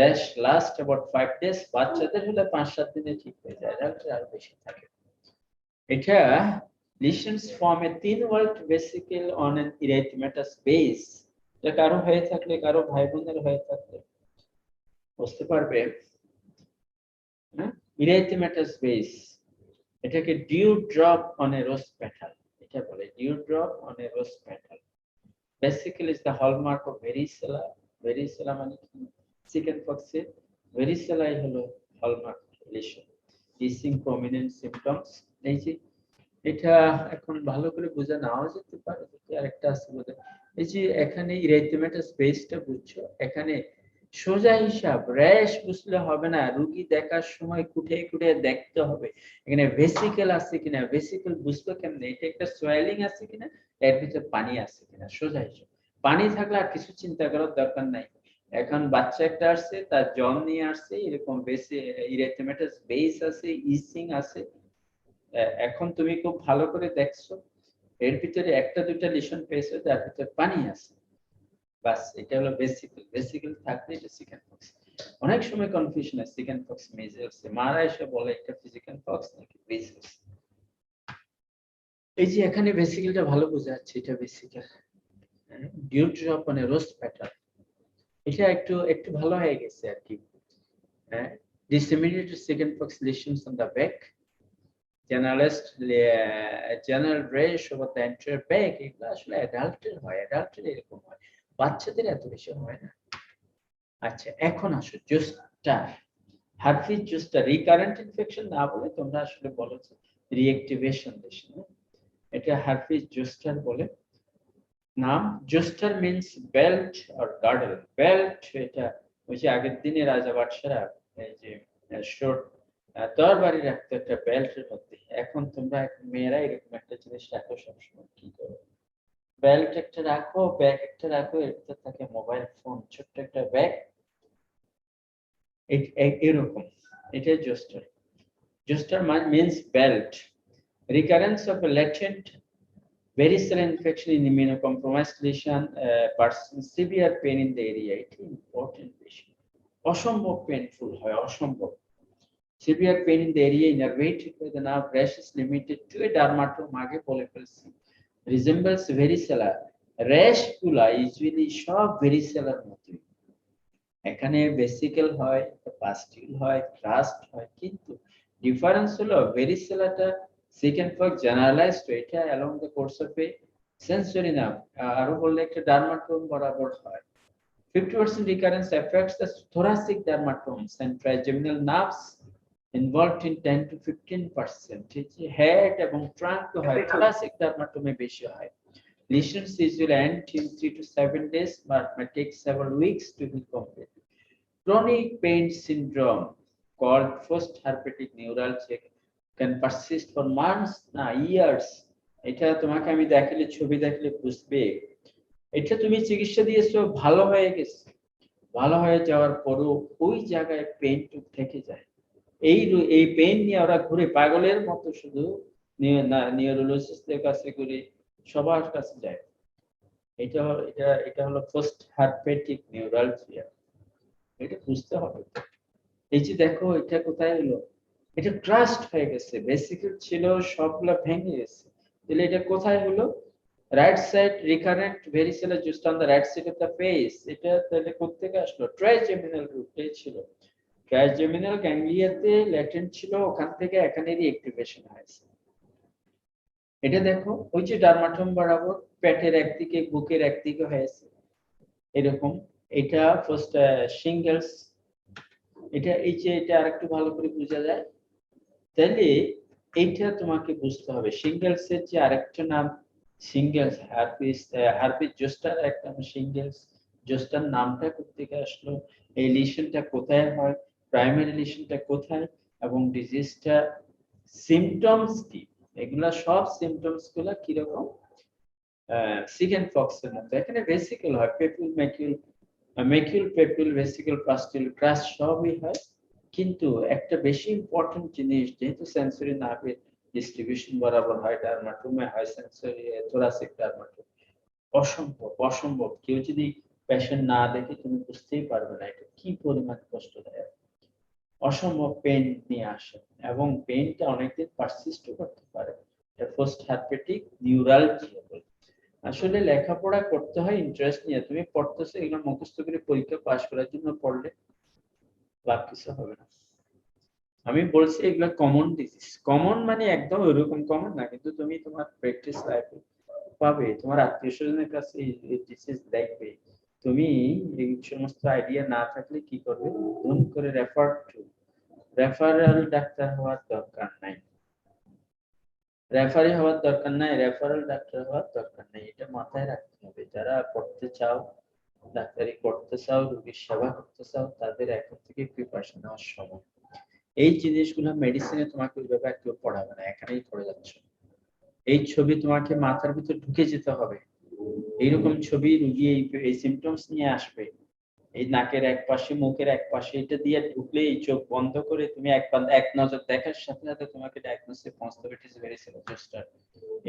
Rash last about 5 days, বাচ্চাদের হলে 5-7 দিনে ঠিক হয়ে যায়, অ্যাডাল্টে আরো বেশি থাকে। এটা lesions form a thin walled vesicle on an erythematous base যে কারো হয়ে থাকলে, কারো ভাই বোনের হয়ে থাকলে বুঝতে পারবে। ইরিথেমাটাস বেস, এটাকে dew drop on a rose petal, এটা বলে dew drop on a rose petal. Basically is the hallmark of varicella. Varicella মানে কি? চিকেন পক্সের ভেরিসেলাই হলো hallmark lesion. Itching prominent symptoms, এই যে এটা এখন ভালো করে বোঝা নাও যেতে পারে, আরেকটা আছে বোধহয়। এই যে এখানে ইরিথেমাটাস বেসটা বুঝছো, এখানে সোজা হিসাব র্যাশ বুঝলে হবে না, রোগী দেখার সময় কুটে কুটে দেখতে হবে এখানে ভেসিকেল আছে কিনা। ভেসিকেল বুঝবে কেমনে? এটা একটা সোয়েলিং আছে কিনা, এর ভিতরে পানি আছে কিনা, সোজা হিসাব। পানি থাকলে আর কিছু চিন্তা করার দরকার নাই। এখন বাচ্চা একটা আসছে, তার জল নিয়ে আসছে, এরকম বেসে ইরিথেমাটাস বেস আছে, ইসিং আছে। এখন তুমি খুব ভালো করে দেখছো, এর ভিতরে একটা দুইটা লিশন পেয়েছো যার ভিতরে পানি আছে, বাস এটা হলো বেসিক্যাল। বেসিক্যাল থাকলে এটা চিকেন পক্স। অনেক সময় কনফিউশন আছে চিকেন পক্স মেজেলস, মারা এসে বলে এটা ফিজিক্যাল পক্স নাকি মেজেলস। এই যে এখানে বেসিক্যালটা ভালো বোঝা যাচ্ছে, এটা বেসিক্যাল ডিউ ড্রপ মানে রোজ প্যাটার্ন, এটা একটু একটু ভালো হয়ে গেছে আর কি। disseminated chickenpox lesions on the back, generalized general rash over the entire back, এগুলো আসলে অ্যাডাল্টের হয়, অ্যাডাল্টের এরকম হয়, বাচ্চাদের এত বেশি হয় না। আচ্ছা এখন আসো zoster. Herpes zoster recurrent infection না বলে তোমরা আসলে বলেছো রিঅ্যাক্টিভেশন লেশন, এটা হার্পিস জোস্টার বলে নাম। Zoster means belt or girdle. Belt এটা ওই যে আগের দিনে রাজা বাদশারা এই যে শর্ট তরবারি রাখতো একটা বেল্টের মধ্যে, এখন তোমরা এখন মেয়েরা এরকম একটা জিনিস রাখো সবসময়, কি করো? বেল্ট একটা রাখো, ব্যাগ একটা রাখো, এর ভিতর থাকে মোবাইল ফোন, ছোট্ট একটা ব্যাগ, এরকম। এটা zoster. Zoster means belt. Recurrence of a latent varicella infection in immunocompromised lesion, person severe pain in the area, এটা important বেশি, অসম্ভব পেইনফুল হয়, অসম্ভব। Severe pain in the area innervated by the nerve, rash is limited to a dermatome, আগে বলে ফেলছি, resembles varicella, rash গুলা usually সব ভেরিসেলার মতোই। এখানে ভেসিকেল হয়, পাস্টিল হয়, ক্রাস্ট হয়, কিন্তু ডিফারেন্স হলো ভেরিসেলাটা চিকেনপক্স জেনারেলাইজড, এটা along the course of a sensory nerve, আরো বললে একটা ডার্মাটোম বরাবর হয়। 50% recurrence affects the thoracic dermatomes and trigeminal nerves, involved in 10 to 15%. Head এবং ট্রাঙ্ক হয়, thoracic dermatome বেশি হয়। Lesions usually end in 3 to 7 days, but may take several weeks to heal completely. Chronic pain syndrome, called post-herpetic neuralgia, can persist for months, years. এটা তোমাকে আমি দেখালে, ছবি দেখলে বুঝবে। এটা তুমি চিকিৎসা দিয়েছো, ভালো হয়ে গেছে, ভালো হয়ে যাওয়ার পরও ওই জায়গায় পেইন থেকে যায়। এই পেইন নিয়ে ওরা ঘুরে পাগলের মতো, শুধু নিউরোলজিস্টদের কাছে ঘুরে, সবার কাছে যায়। এটা এটা এটা হলো পোস্ট হারপেটিক নিউরালজিয়া, এটা বুঝতে হবে। এই যে দেখো এটা কোথায় হলো, এটা ট্রাস্ট হয়ে গেছে, বেসিক্যাল ছিল সবগুলা ভেঙে গেছে, তাহলে এটা কোথায় হলো? Right side recurrent ভেরিসেলা just on the right side of the face, এটা তাহলে কোথা থেকে আসলো? ট্রাইজেমিনাল রুটে ছিল, ট্রাইজেমিনাল গ্যাংলিয়াতে ল্যাটেন্ট ছিল, ওখান থেকে এখানেরই অ্যাক্টিভেশন হয়েছে। এটা দেখো ওই যে ডার্মাটোম বরাবর পেটের একদিকে, বুকের একদিকে হয়েছে এরকম। এটা ফার্স্ট সিঙ্গেলস, এটা এই যে এটা আরেকটু ভালো করে বোঝা যায়, তাহলে এইটা তোমাকে বুঝতে হবে। সিঙ্গেলস এর যে আরেকটা নাম সিঙ্গেলস হারপিস, হারপিস জোস্টার একটা সিঙ্গেলস। জোস্টার নামটা কোথেকে আসলো, এই লিশনটা কোথায় হয়, প্রাইমারি লিশনটা কোথায়, এবং ডিজিজটা সিম্পটমস কি, এগুলা সব সিম্পটমস গুলা কিরকম চিকেন পক্স এর মতো। এখানে ভেসিকেল হয়, PayPal macule, macule PayPal vesicle পাস্টিল crust সবই হয়, কিন্তু একটা বেশি ইম্পর্টেন্ট জিনিস, যেহেতু সেন্সরি নার্ভের ডিস্ট্রিবিউশন বরাবর হয়, ডার্মাটোমে হয় সেন্সরি থোরাসিক ডার্মাটোম, অসম্ভব অসম্ভব। কেউ যদি পেশেন্ট না দেখে তুমি বুঝতেই পারবে না এটা কি পরিমাণ কষ্টদায়ক, অসম্ভব পেইন নিয়ে আসে, এবং পেইনটা অনেকদিন পারসিস্ট করতে পারে। এটা পোস্ট হারপেটিক নিউরালজিয়া বলে। আসলে লেখাপড়া করতে হয় ইন্টারেস্ট নিয়ে, তুমি পড়তেছো এগুলো মুখস্থ করে পরীক্ষা পাশ করার জন্য পড়লে লাভ কিছু হবে না। আমি বলছি এগুলো কমন ডিজিজ, কমন মানে একদম ওইরকম কমন না, কিন্তু তুমি তোমার প্র্যাকটিস লাইফে পাবে, তোমার আত্মীয় স্বজনের কাছে এই ডিজিজ দেখবে। তুমি এই সমস্ত আইডিয়া না থাকলে কি করবে, ফোন করে রেফারেল ডাক্তার হওয়ার দরকার নাই, রেফারি হওয়ার দরকার নাই, রেফারেল ডাক্তার হওয়ার দরকার নাই। এটা মাথায় রাখতে হবে। যারা পড়তে চাও, ডাক্তারি করতে চাও, রোগীর সেবা করতে চাও, তাদের এখন থেকে প্রিপারেশন নেওয়ার সময়। এই জিনিসগুলো মেডিসিনে তোমাকে ওইভাবে আর কেউ পড়াবে না, এখানেই পড়ে যাচ্ছ। এই ছবি তোমাকে মাথার ভিতর ঢুকে যেতে হবে। এইরকম ছবি রুগী এই সিমটমস নিয়ে আসবে, এই নাকের এক পাশে, মুখের এক পাশে, এটা দিয়ে ঢুকলে এই চোখ বন্ধ করে তুমি এক নজর দেখার সাথে সাথে তোমাকে ডায়াগনোসিস পৌঁছতে হবে, ইট ইজ ভেরি সিলেক্টেড।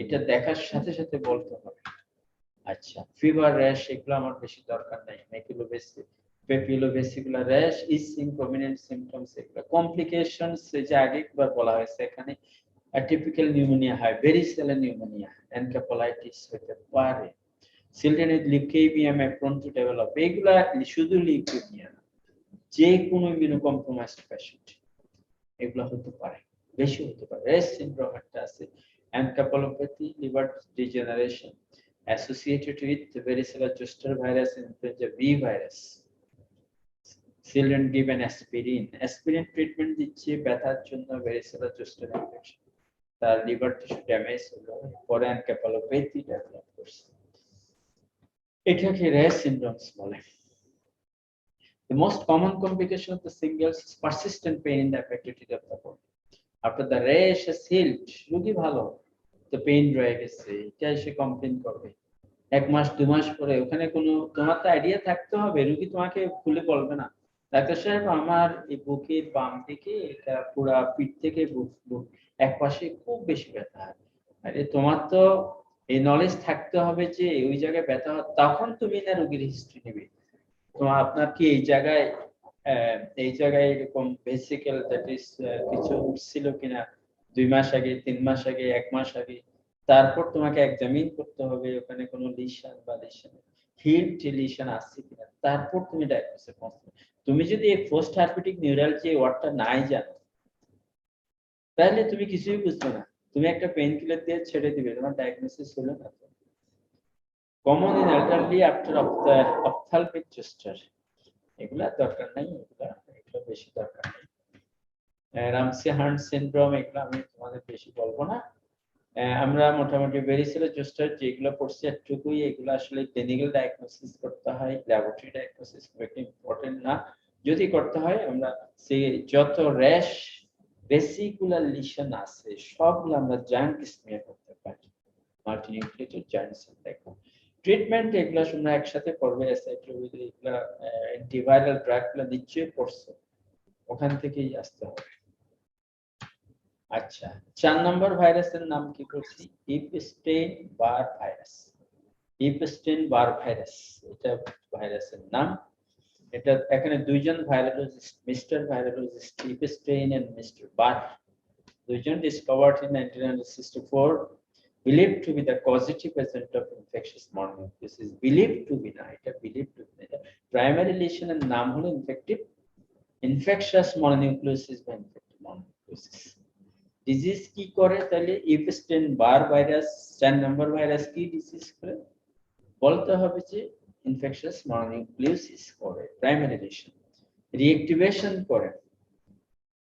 এটা দেখার সাথে সাথে বলতে হবে। আচ্ছা, ফিভার, র্যাশ এগুলো আমার বেশি দরকার নাই। পেপিলোভেসিকুলার র্যাশ ইজ ইনকমিনেন্ট সিমটমস, এগুলো কমপ্লিকেশনস যে আগে একবার বলা হয়েছে, এখানে অ্যাটিপিক্যাল নিউমোনিয়া হয়, ভেরিসেলার নিউমোনিয়া, এনকেফালাইটিস হতে পারে, children with leukaemia May prone to develop, এগুলা শুধু লিউকেমিয়া না, যে কোনো ইমিউনোকম্প্রোমাইজড পেশেন্ট এগুলা হতে পারে, বেশি হতে পারে। রেস সিনড্রোম একটা আছে, encephalopathy, liver degeneration associated with varicella zoster virus and influenza B virus. Children given aspirin. Aspirin treatment দিচ্ছে ব্যথার জন্য, varicella zoster infection, তার লিভার টিস্যু ড্যামেজ হলো, পরে এনকেফালোপ্যাথি ডেভেলপ করছে, এটাকে রেস সিনড্রোমস বলে। The most common complication of the shingles is persistent pain in the affected area of the body. After the rash has healed, রোগী ভালো, তো pain রয়ে গেছে, এটা এসে কমপ্লেইন করবে। এক মাস 2 মাস পরে ওখানে কোনো, তোমার তো আইডিয়া থাকতে হবে, রোগী তোমাকে খুলে বলবে না, ডাক্তার সাহেব আমার এই বুকের বাম দিকে, এটা পুরা পিঠ থেকে বুক এক পাশে খুব বেশি ব্যথা হয়। আরে তোমার তো এই নলেজ থাকতে হবে যে ওই জায়গায় ব্যথা হয়, তখন তুমি না রোগীর হিস্ট্রি নেবে। তোমার আপনার কি এই জায়গায় এরকম ভেসিকেল দ্যাট ইজ কিছু উঠছিল কিনা 2 মাস আগে, 3 মাস আগে, 1 মাস আগে, তারপর তোমাকে এক্সামিন করতে হবে ওখানে কোনো লিশন বা হিট লিশন আসছে কিনা, তারপর তুমি ডায়াগনোসিস করতে। তুমি যদি এই পোস্ট হারপেটিক নিউরালজি ওয়ার্ডটা নাই জানো, তাহলে তুমি কিছুই বুঝবে না, তুমি একটা পেইন কিলার দিয়ে ছেড়ে দিবে, তোমার ডায়াগনোসিস হলো না। Common in elderly after ophthalmic gesture, এগুলা দরকার নাই, এগুলো বেশি দরকার নেই। রামসে হান্ট সিনড্রোম, এগুলো আমি তোমাদের বেশি বলবো না। আমরা মোটামুটি ভেরিসেলার জোস্টার যেগুলো পড়ছি একটুকুই, এগুলো আসলে ক্লিনিক্যাল ডায়াগনোসিস করতে হয়, ল্যাবরেটরি ডায়াগনোসিস খুব ইম্পর্টেন্ট না। যদি করতে হয় আমরা সেই যত র্যাশ ভেসিকুলার লিশন আছে সবগুলো আমরা জয়েন্ট স্মিয়ার করতে পারি, মাল্টিনিউক্লিয়েটেড জয়েন্ট দেখো। ট্রিটমেন্ট এগুলো তোমরা একসাথে করবে, অ্যাসাইক্লোভির এগুলো অ্যান্টিভাইরাল ড্রাগগুলো নিশ্চয়ই পড়ছো, ওখান থেকেই আসতে হবে। আচ্ছা, 4 নম্বর ভাইরাসের নাম কি করছি, ইপস্টেইন বার ভাইরাস। ইপস্টেইন বার ভাইরাস, এটা ভাইরাসের নাম। এটা এখানে দুইজন virologist, mister virologist Epstein and mister Barr, দুইজন discovered in 1964, believed to be the causative agent of infectious mononucleosis. This is believed to be না, এটা believed to be না, প্রাইমারি লিশন এর নাম হলো infectious mononucleosis বা infective mononucleosis। ডিজিজ কি করে তাহলে, ইপস্টেইন বার ভাইরাস 4 নম্বর ভাইরাস কি ডিজিজ করে বলতে হবে যে ইনফেকশাস মনোনিউক্লিওসিস করে, প্রাইমারি লিশন, রিঅ্যাক্টিভেশন করে,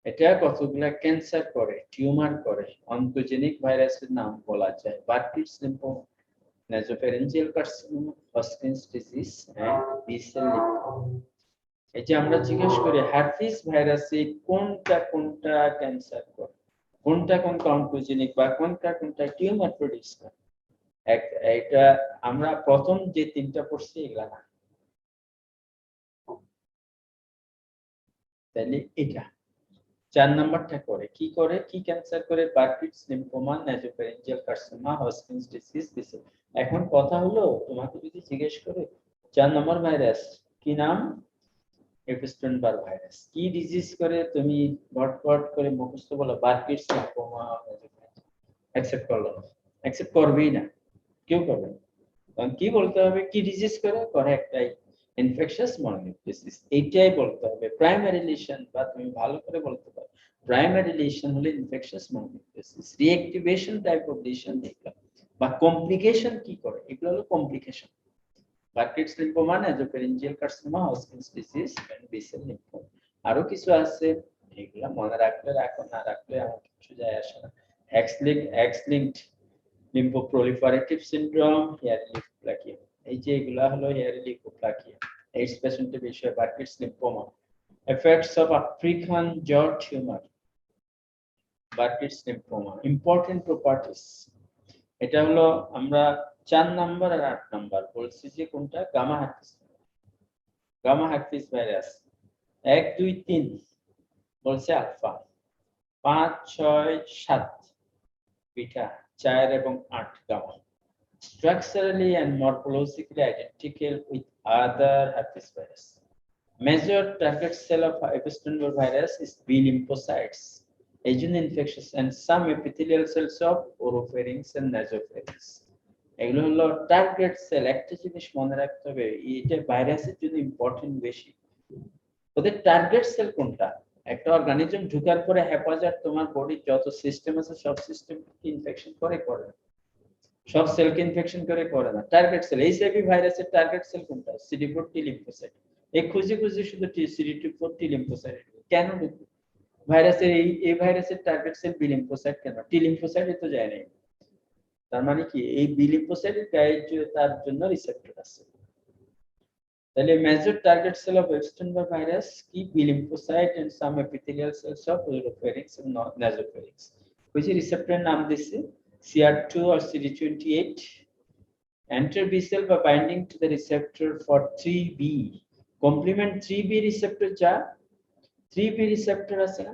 এটা কতগুলা ক্যান্সার করে, টিউমার করে, অনকোজেনিক ভাইরাসের নাম বলা যায়, Burkitt's lymphoma, nasopharyngeal carcinoma, Hodgkin's disease and B cell lymphoma. এই যে আমরা জিজ্ঞেস করি হার্পিস ভাইরাসে কোনটা ক্যান্সার করে, কোনটা অনকোজেনিক বা কোনটা টিউমার প্রডিউস করে, এটা আমরা প্রথম যে 3টা পড়ছি এগুলা না, তাহলে এটা 4 নাম্বারটা করে কি ক্যান্সার করে, Burkitt's lymphoma, nasopharyngeal carcinoma, Hodgkin's disease, B cell. এখন কথা হলো তোমাকে যদি জিজ্ঞেস করে 4 নম্বর ভাইরাস কি নাম, ইপস্টেইন বার ভাইরাস, কি ডিজিজ করে, তুমি ভটভট করে মুখস্থ বলো বার্কিটস লিম্ফোমা, অ্যাকসেপ্ট করলো না, অ্যাকসেপ্ট করবেই না, কেউ করবে না। তখন কি বলতে হবে, কি ডিজিজ করে একটা ইনফেকশাস মনোনিউক্লিওসিস, এইটাই বলতে হবে প্রাইমারি লিশন। বা তুমি ভালো করে বলতে পারো প্রাইমারি লিশন হলো infectious mononucleosis. Reactivation type of lesion এগুলো, বা কমপ্লিকেশন কি করে, এগুলো হলো complication. Burkitt's lymphoma, nasopharyngeal carcinoma, Hodgkin's disease and B cell lymphoma. আরো কিছু আছে, এগুলা মনে রাখলে রাখো, না রাখলে আমার কিছু যায় আসে না। X-linked lymphoproliferative syndrome, hair leukoplakia, এই যে এগুলা হলো হেয়ার লিউকোপ্লাকিয়া। এইডস পেশেন্টের বিষয়ে Burkitt's lymphoma, effects of African jaw tumor, Burkitt's lymphoma, important properties. এটা হলো আমরা 4 নাম্বার আর 8 নাম্বার বলছি যে কোনটা, গামা হার্পিস ভাইরাস 1 2 3 বলছে আলফা, 5 6 7 বিটা, 4 এবং 8 gamma. Structurally and morphologically identical with other herpes virus. Major target cell of Epstein-Barr virus is B lymphocytes, agent infectious, and some epithelial cells of oropharynx and nasopharynx. এগুলো হলো target sell. একটা জিনিস মনে রাখতে হবে, এটা ভাইরাসের জন্য ইম্পর্টেন্ট বেশি। ওদের টার্গেট সেল কোনটা? একটা অর্গানিজম ঢোকার পরে হেফাজত তোমার বডির যত সিস্টেম আছে সব সিস্টেমকে ইনফেকশন করে না, সব সেলকে ইনফেকশন করে না। টার্গেট সেল, এইচআইভি ভাইরাসের টার্গেট সেল কোনটা? CD4 T lymphocyte. এই খুঁজে শুধু CD4 T লিম্ফোসাইট কেন? ভাইরাসের এই ভাইরাসের টার্গেট সেল বি লিম্ফোসাইট কেন? টি লিম্ফোসাইটে তো যায় না। তার মানে কি এই বি লিম্ফোসাইটের গায়ে তার জন্য রিসেপ্টর আছে। তাহলে major target cell of Epstein-Barr virus কি? B lymphocyte and some epithelial cells of oropharynx and nasopharynx। ওই যে রিসেপ্টরের নাম দিছে CR2 or CD28, enter B cell by binding to the receptor for 3B, complement 3B receptor যা 3B receptor আছে না,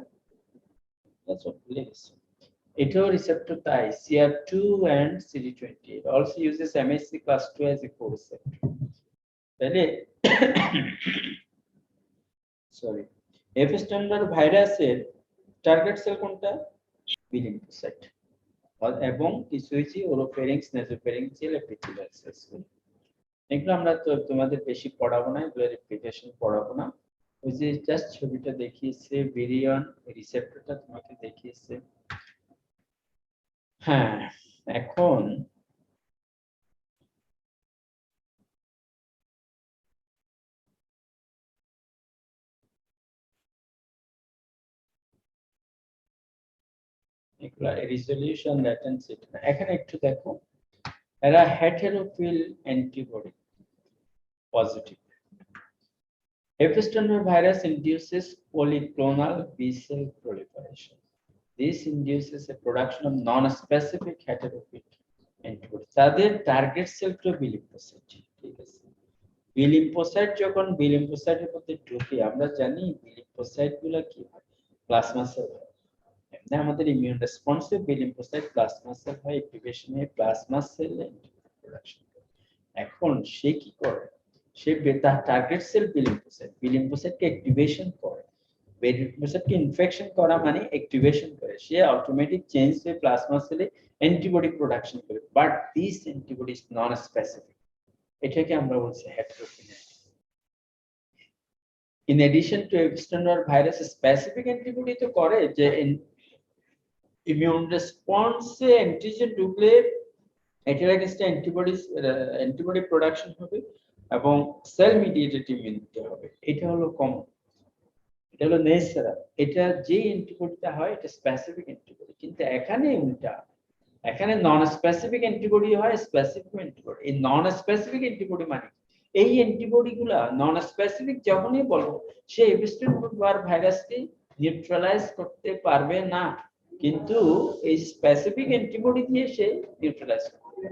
এটাও receptor তাই CR2 and CD28 also uses MHC class 2 as a co-receptor। তাহলে সরি, Epstein-Barr ভাইরাসের target sell কোনটা? B lymphocyte এবং কিছু হচ্ছে ওরোফেরিংস, নাসোফেরিঞ্জিয়াল এপিথেলিয়াল সেলস। এগুলো আমরা তো তোমাদের বেশি পড়াবো না, এগুলো রিপ্লিকেশন পড়াবো না। ওই যে জাস্ট ছবিটা দেখিয়েছে, ভিরিয়ন রিসেপ্টরটা তোমাকে দেখিয়েছে। হ্যাঁ, এখন এগুলা রেজোলিউশন ল্যাটেন্সি, এখানে একটু দেখো, এরা heterophile antibody positive. Epstein-Barr virus induces polyclonal B cell proliferation. This induces a production of non-specific heterophil antibodies. তাদের টার্গেট সেল তো বি লিম্ফোসাইট, ঠিক আছে। বি লিম্ফোসাইট যখন বি লিম্ফোসাইটের মধ্যে ঢুকে, আমরা জানি বি লিম্ফোসাইট গুলো কি হয়, প্লাজমা সেল হয়। এমনি আমাদের immune responsive B lymphocyte plasma cell হয়, অ্যাক্টিভেশনে প্লাজমা সেল প্রোডাকশন করে। এখন সে কি করে, সে তার টার্গেট সেল বি লিম্ফোসাইটকে অ্যাক্টিভেশন করে। বি লিম্ফোসাইটকে ইনফেকশন করা মানে অ্যাক্টিভেশন করে, সে অটোমেটিক চেঞ্জ হয়ে প্লাজমা সেলে অ্যান্টিবডি প্রোডাকশন করে, but this antibody is non specific. এটাকে আমরা বলছি হেটেরোফিল। In addition to Epstein-Barr virus specific antibody তো করে যে ইমিউন রেসপন্সে অ্যান্টিজেন ঢুকলে এটার এগেইনস্ট অ্যান্টিবডি প্রোডাকশন হবে এবং সেল মিডিয়েটেড ইমিউনিটি হবে। এটা হলো কমন, এটা হলো ন্যাচারাল। এটা যে অ্যান্টিবডিটা হয় এটা স্পেসিফিক অ্যান্টিবডি, কিন্তু এখানে উল্টা, এখানে নন স্পেসিফিক অ্যান্টিবডি হয় স্পেসিফিক অ্যান্টিবডি। এই নন স্পেসিফিক অ্যান্টিবডি মানে এই অ্যান্টিবডি গুলা নন স্পেসিফিক যখনই বলবো, সে Epstein-Barr ভাইরাসকে নিউট্রালাইজ করতে পারবে না, কিন্তু এই স্পেসিফিক অ্যান্টিবডি দিয়ে সে নিউট্রালাইজ করবে।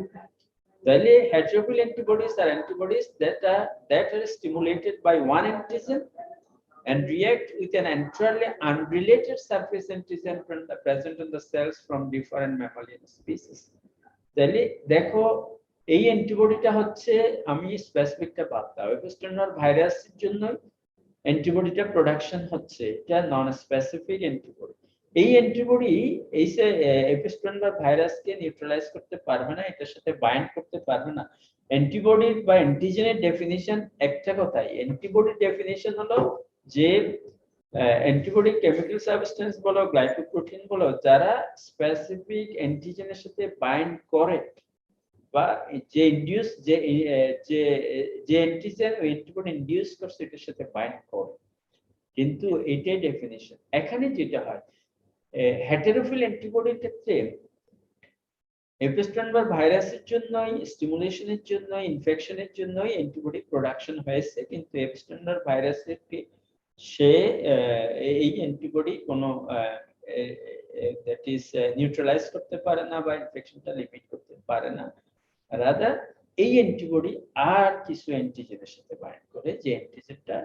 তাহলে heterophil antibodies are antibodies that are stimulated by one antigen and react with an entirely unrelated surface antigen present in the cells from different mammalian species. তাহলে দেখো এই অ্যান্টিবডিটা হচ্ছে, আমি স্পেসিফিকটা বাদ দাও, Epstein-Barr ভাইরাসের জন্য অ্যান্টিবডিটা প্রোডাকশন হচ্ছে, এটা নন স্পেসিফিক অ্যান্টিবডি। এই অ্যান্টিবডি এই যে এপিস্টেন বা ভাইরাসকে নিউট্রালাইজ করতে পারবে না, এটার সাথে বাইন্ড করতে পারবে না। অ্যান্টিবডির বা অ্যান্টিজেনের ডেফিনিশন একটা কথাই, অ্যান্টিবডির ডেফিনিশন হলো যে অ্যান্টিবডি কেমিক্যাল সাবস্টেন্স বলো, গ্লাইকোপ্রোটিন বলো, যারা স্পেসিফিক অ্যান্টিজেনের সাথে বাইন্ড করে বা যে ইনডিউস যে যে যে অ্যান্টিজেন ওই অ্যান্টিবডি ইনডিউস করছে এটার সাথে বাইন্ড করে। কিন্তু এটাই ডেফিনিশন। এখানে যেটা হয় হেটেরোফিল অ্যান্টিবডির ক্ষেত্রে এপিস্টেন বা ভাইরাসের জন্য, স্টিমুলেশনের জন্য, ইনফেকশনের জন্য অ্যান্টিবডি প্রোডাকশন হয়েছে, কিন্তু এপিস্টেন বা ভাইরাসের সে এই অ্যান্টিবডি কোনো দ্যাট ইজ নিউট্রালাইজ করতে পারে না বা ইনফেকশনটা লিমিট করতে পারে না। রাদার এই অ্যান্টিবডি আর কিছু অ্যান্টিজেনের সাথে বাইন্ড করে, যে অ্যান্টিজেনটা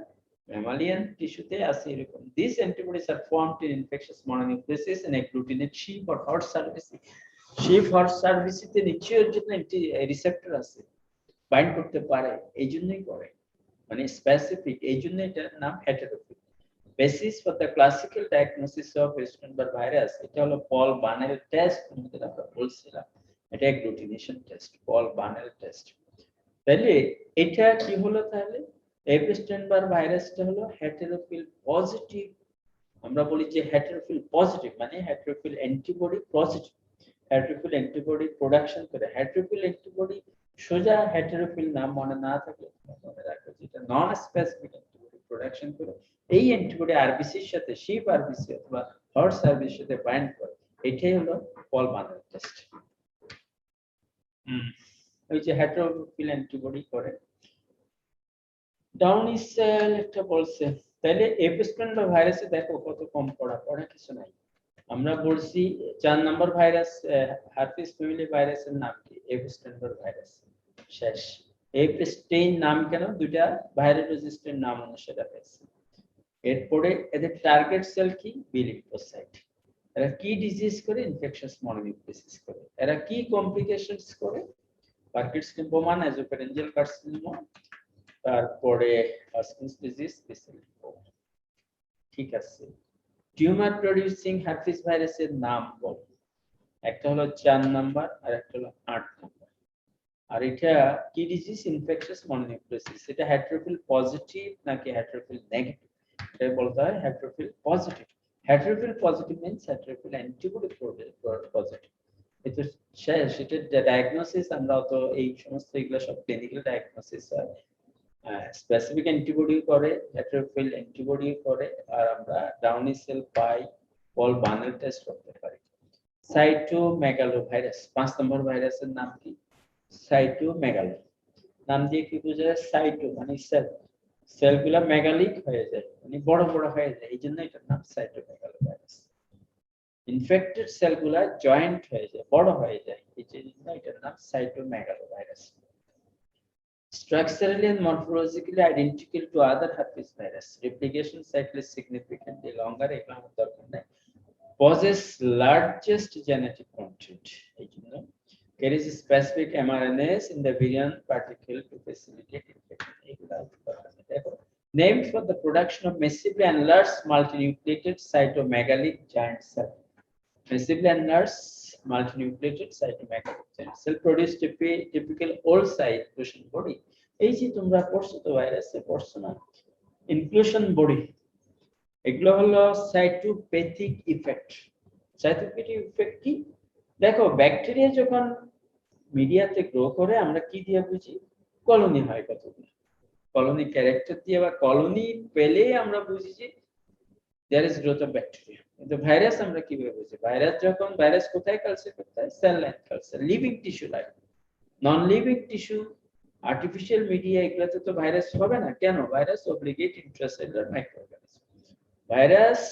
mammalian টিস্যুতে আছে এরকম। These antibodies are formed in infectious mononucleases and agglutinate sheep or hot surface. sheep hot surface তে নিশ্চয়ই জন্য একটি রিসেপ্টর আছে, বাইন্ড করতে পারে, এই জন্যই করে, মানে স্পেসিফিক, এই জন্য এটার নাম heterophile. Basis for the classical diagnosis of Epstein Barr virus, এটা হলো পল বার্নেল টেস্ট, আমাদের আমরা বলছিলাম এটা অ্যাগ্লুটিনেশন টেস্ট, পল বার্নেল টেস্ট। তাহলে এটা কি হলো, তাহলে এপিস্টেন বা ভাইরাসটা হলো হেটেরোফিল পজিটিভ। আমরা বলি যে হেটেরোফিল পজিটিভ মানে হেটেরোফিল অ্যান্টিবডি পজিটিভ, হেটেরোফিল অ্যান্টিবডি প্রোডাকশন করে। হেটেরোফিল অ্যান্টিবডি সোজা হেটেরোফিল নাম মনে না থাকলে মনে রাখবে যেটা নন স্পেসিফিক অ্যান্টিবডি প্রোডাকশন করে। এই অ্যান্টিবডি আরবিসির সাথে, শিপ আরবিসি অথবা হর্স আরবিসির সাথে বাইন্ড করে, এটাই হলো পল বার্নেল টেস্ট। ওই যে হেটেরোফিল অ্যান্টিবডি করে। ডাউনি সেল একটা বলছে, তাহলে এপিস্টেন বা ভাইরাসে দেখো কত কম পড়া কিছু নাই। আমরা বলছি 4 নম্বর ভাইরাস হার্পিস ফ্যামিলি ভাইরাসের নাম কি? এপিস্টেন বা ভাইরাস। শেষ। এপিস্টেন নাম কেন? দুইটা ভাইরালোজিস্টের নাম অনুসারে হয়েছে। এরপরে এদের টার্গেট সেল কি? B lymphocyte. এরা কি ডিজিজ করে? ইনফেকশাস মনোনিউক্লিয়াস করে। এরা কি কমপ্লিকেশনস করে? পার্কিনসন লিম্ফোমা, নাসোফ্যারিঞ্জিয়াল কার্সিনোমা, তারপরে হাস্কিন্স ডিজিজ, বিসেল লিম্ফোমা। ঠিক আছে, টিউমার প্রডিউসিং হার্পিস ভাইরাসের নাম বল। একটা হলো 4 নাম্বার আর একটা হলো 8 নাম্বার। আর এটা কি ডিজিজ? ইনফেকশাস মনোনিউক্লিয়াস। এটা হেটেরোফিল পজিটিভ নাকি হেটেরোফিল নেগেটিভ? এটা বলতে হয় heterophile positive. Heterophile positive means heterophile antibody positive. এটা শেষ। এটা ডায়াগনোসিস আমরা তো এই সমস্ত এগুলো সব ক্লিনিক্যাল ডায়াগনোসিস হয়। স্পেসিফিক অ্যান্টিবডি করে, হেটেরোফিল অ্যান্টিবডি করে, আর আমরা ডাউনি সেল পাই, পল বার্নেল টেস্ট করতে পারি। সাইটোমেগালো ভাইরাস 5 নম্বর ভাইরাসের নাম কি? সাইটোমেগালো। নাম দিয়ে কি বোঝায়? সাইটো মানে সেল, সেলগুলো মেগালিক হয়ে যায় মানে বড় বড় হয়ে যায়, এই জন্য এটার নাম সাইটোমেগালো ভাইরাস। ইনফেক্টেড সেলগুলো জয়েন্ট হয়ে যায়, বড় হয়ে যায়, এই জন্য এটার নাম cytomegalo virus. Structurally and morphologically identical to other herpes virus, replication cycle is significantly longer, possess largest genetic content, carries specific mRNAs in the virion particle to facilitate infection. Named for the production of massively enlarged multinucleated cytomegalic giant cell. Massively enlarged multinucleated cytomegalic giant cell produce typical old site inclusion body. এই যে তোমরা পড়ছো তো ভাইরাসে পড়ছো না, inclusion body, এগুলো হলো সাইটোপ্যাথিক ইফেক্ট। সাইটোপ্যাথিক ইফেক্ট কি? দেখো ব্যাকটেরিয়া যখন মিডিয়াতে গ্রো করে আমরা কি দিয়ে বুঝি? কলোনি হয় কতগুলো, কলোনি ক্যারেক্টার দিয়ে বা কলোনি পেলে আমরা বুঝি যে there is growth of bacteria. কিন্তু ভাইরাস আমরা কিভাবে বুঝি? ভাইরাস কোথায় কালচার করতে হয়? Cell line culture, living tissue line. Non living tissue, artificial media, এগুলোতে তো ভাইরাস হবে না। কেন? Virus obligate intracellular microorganism. Virus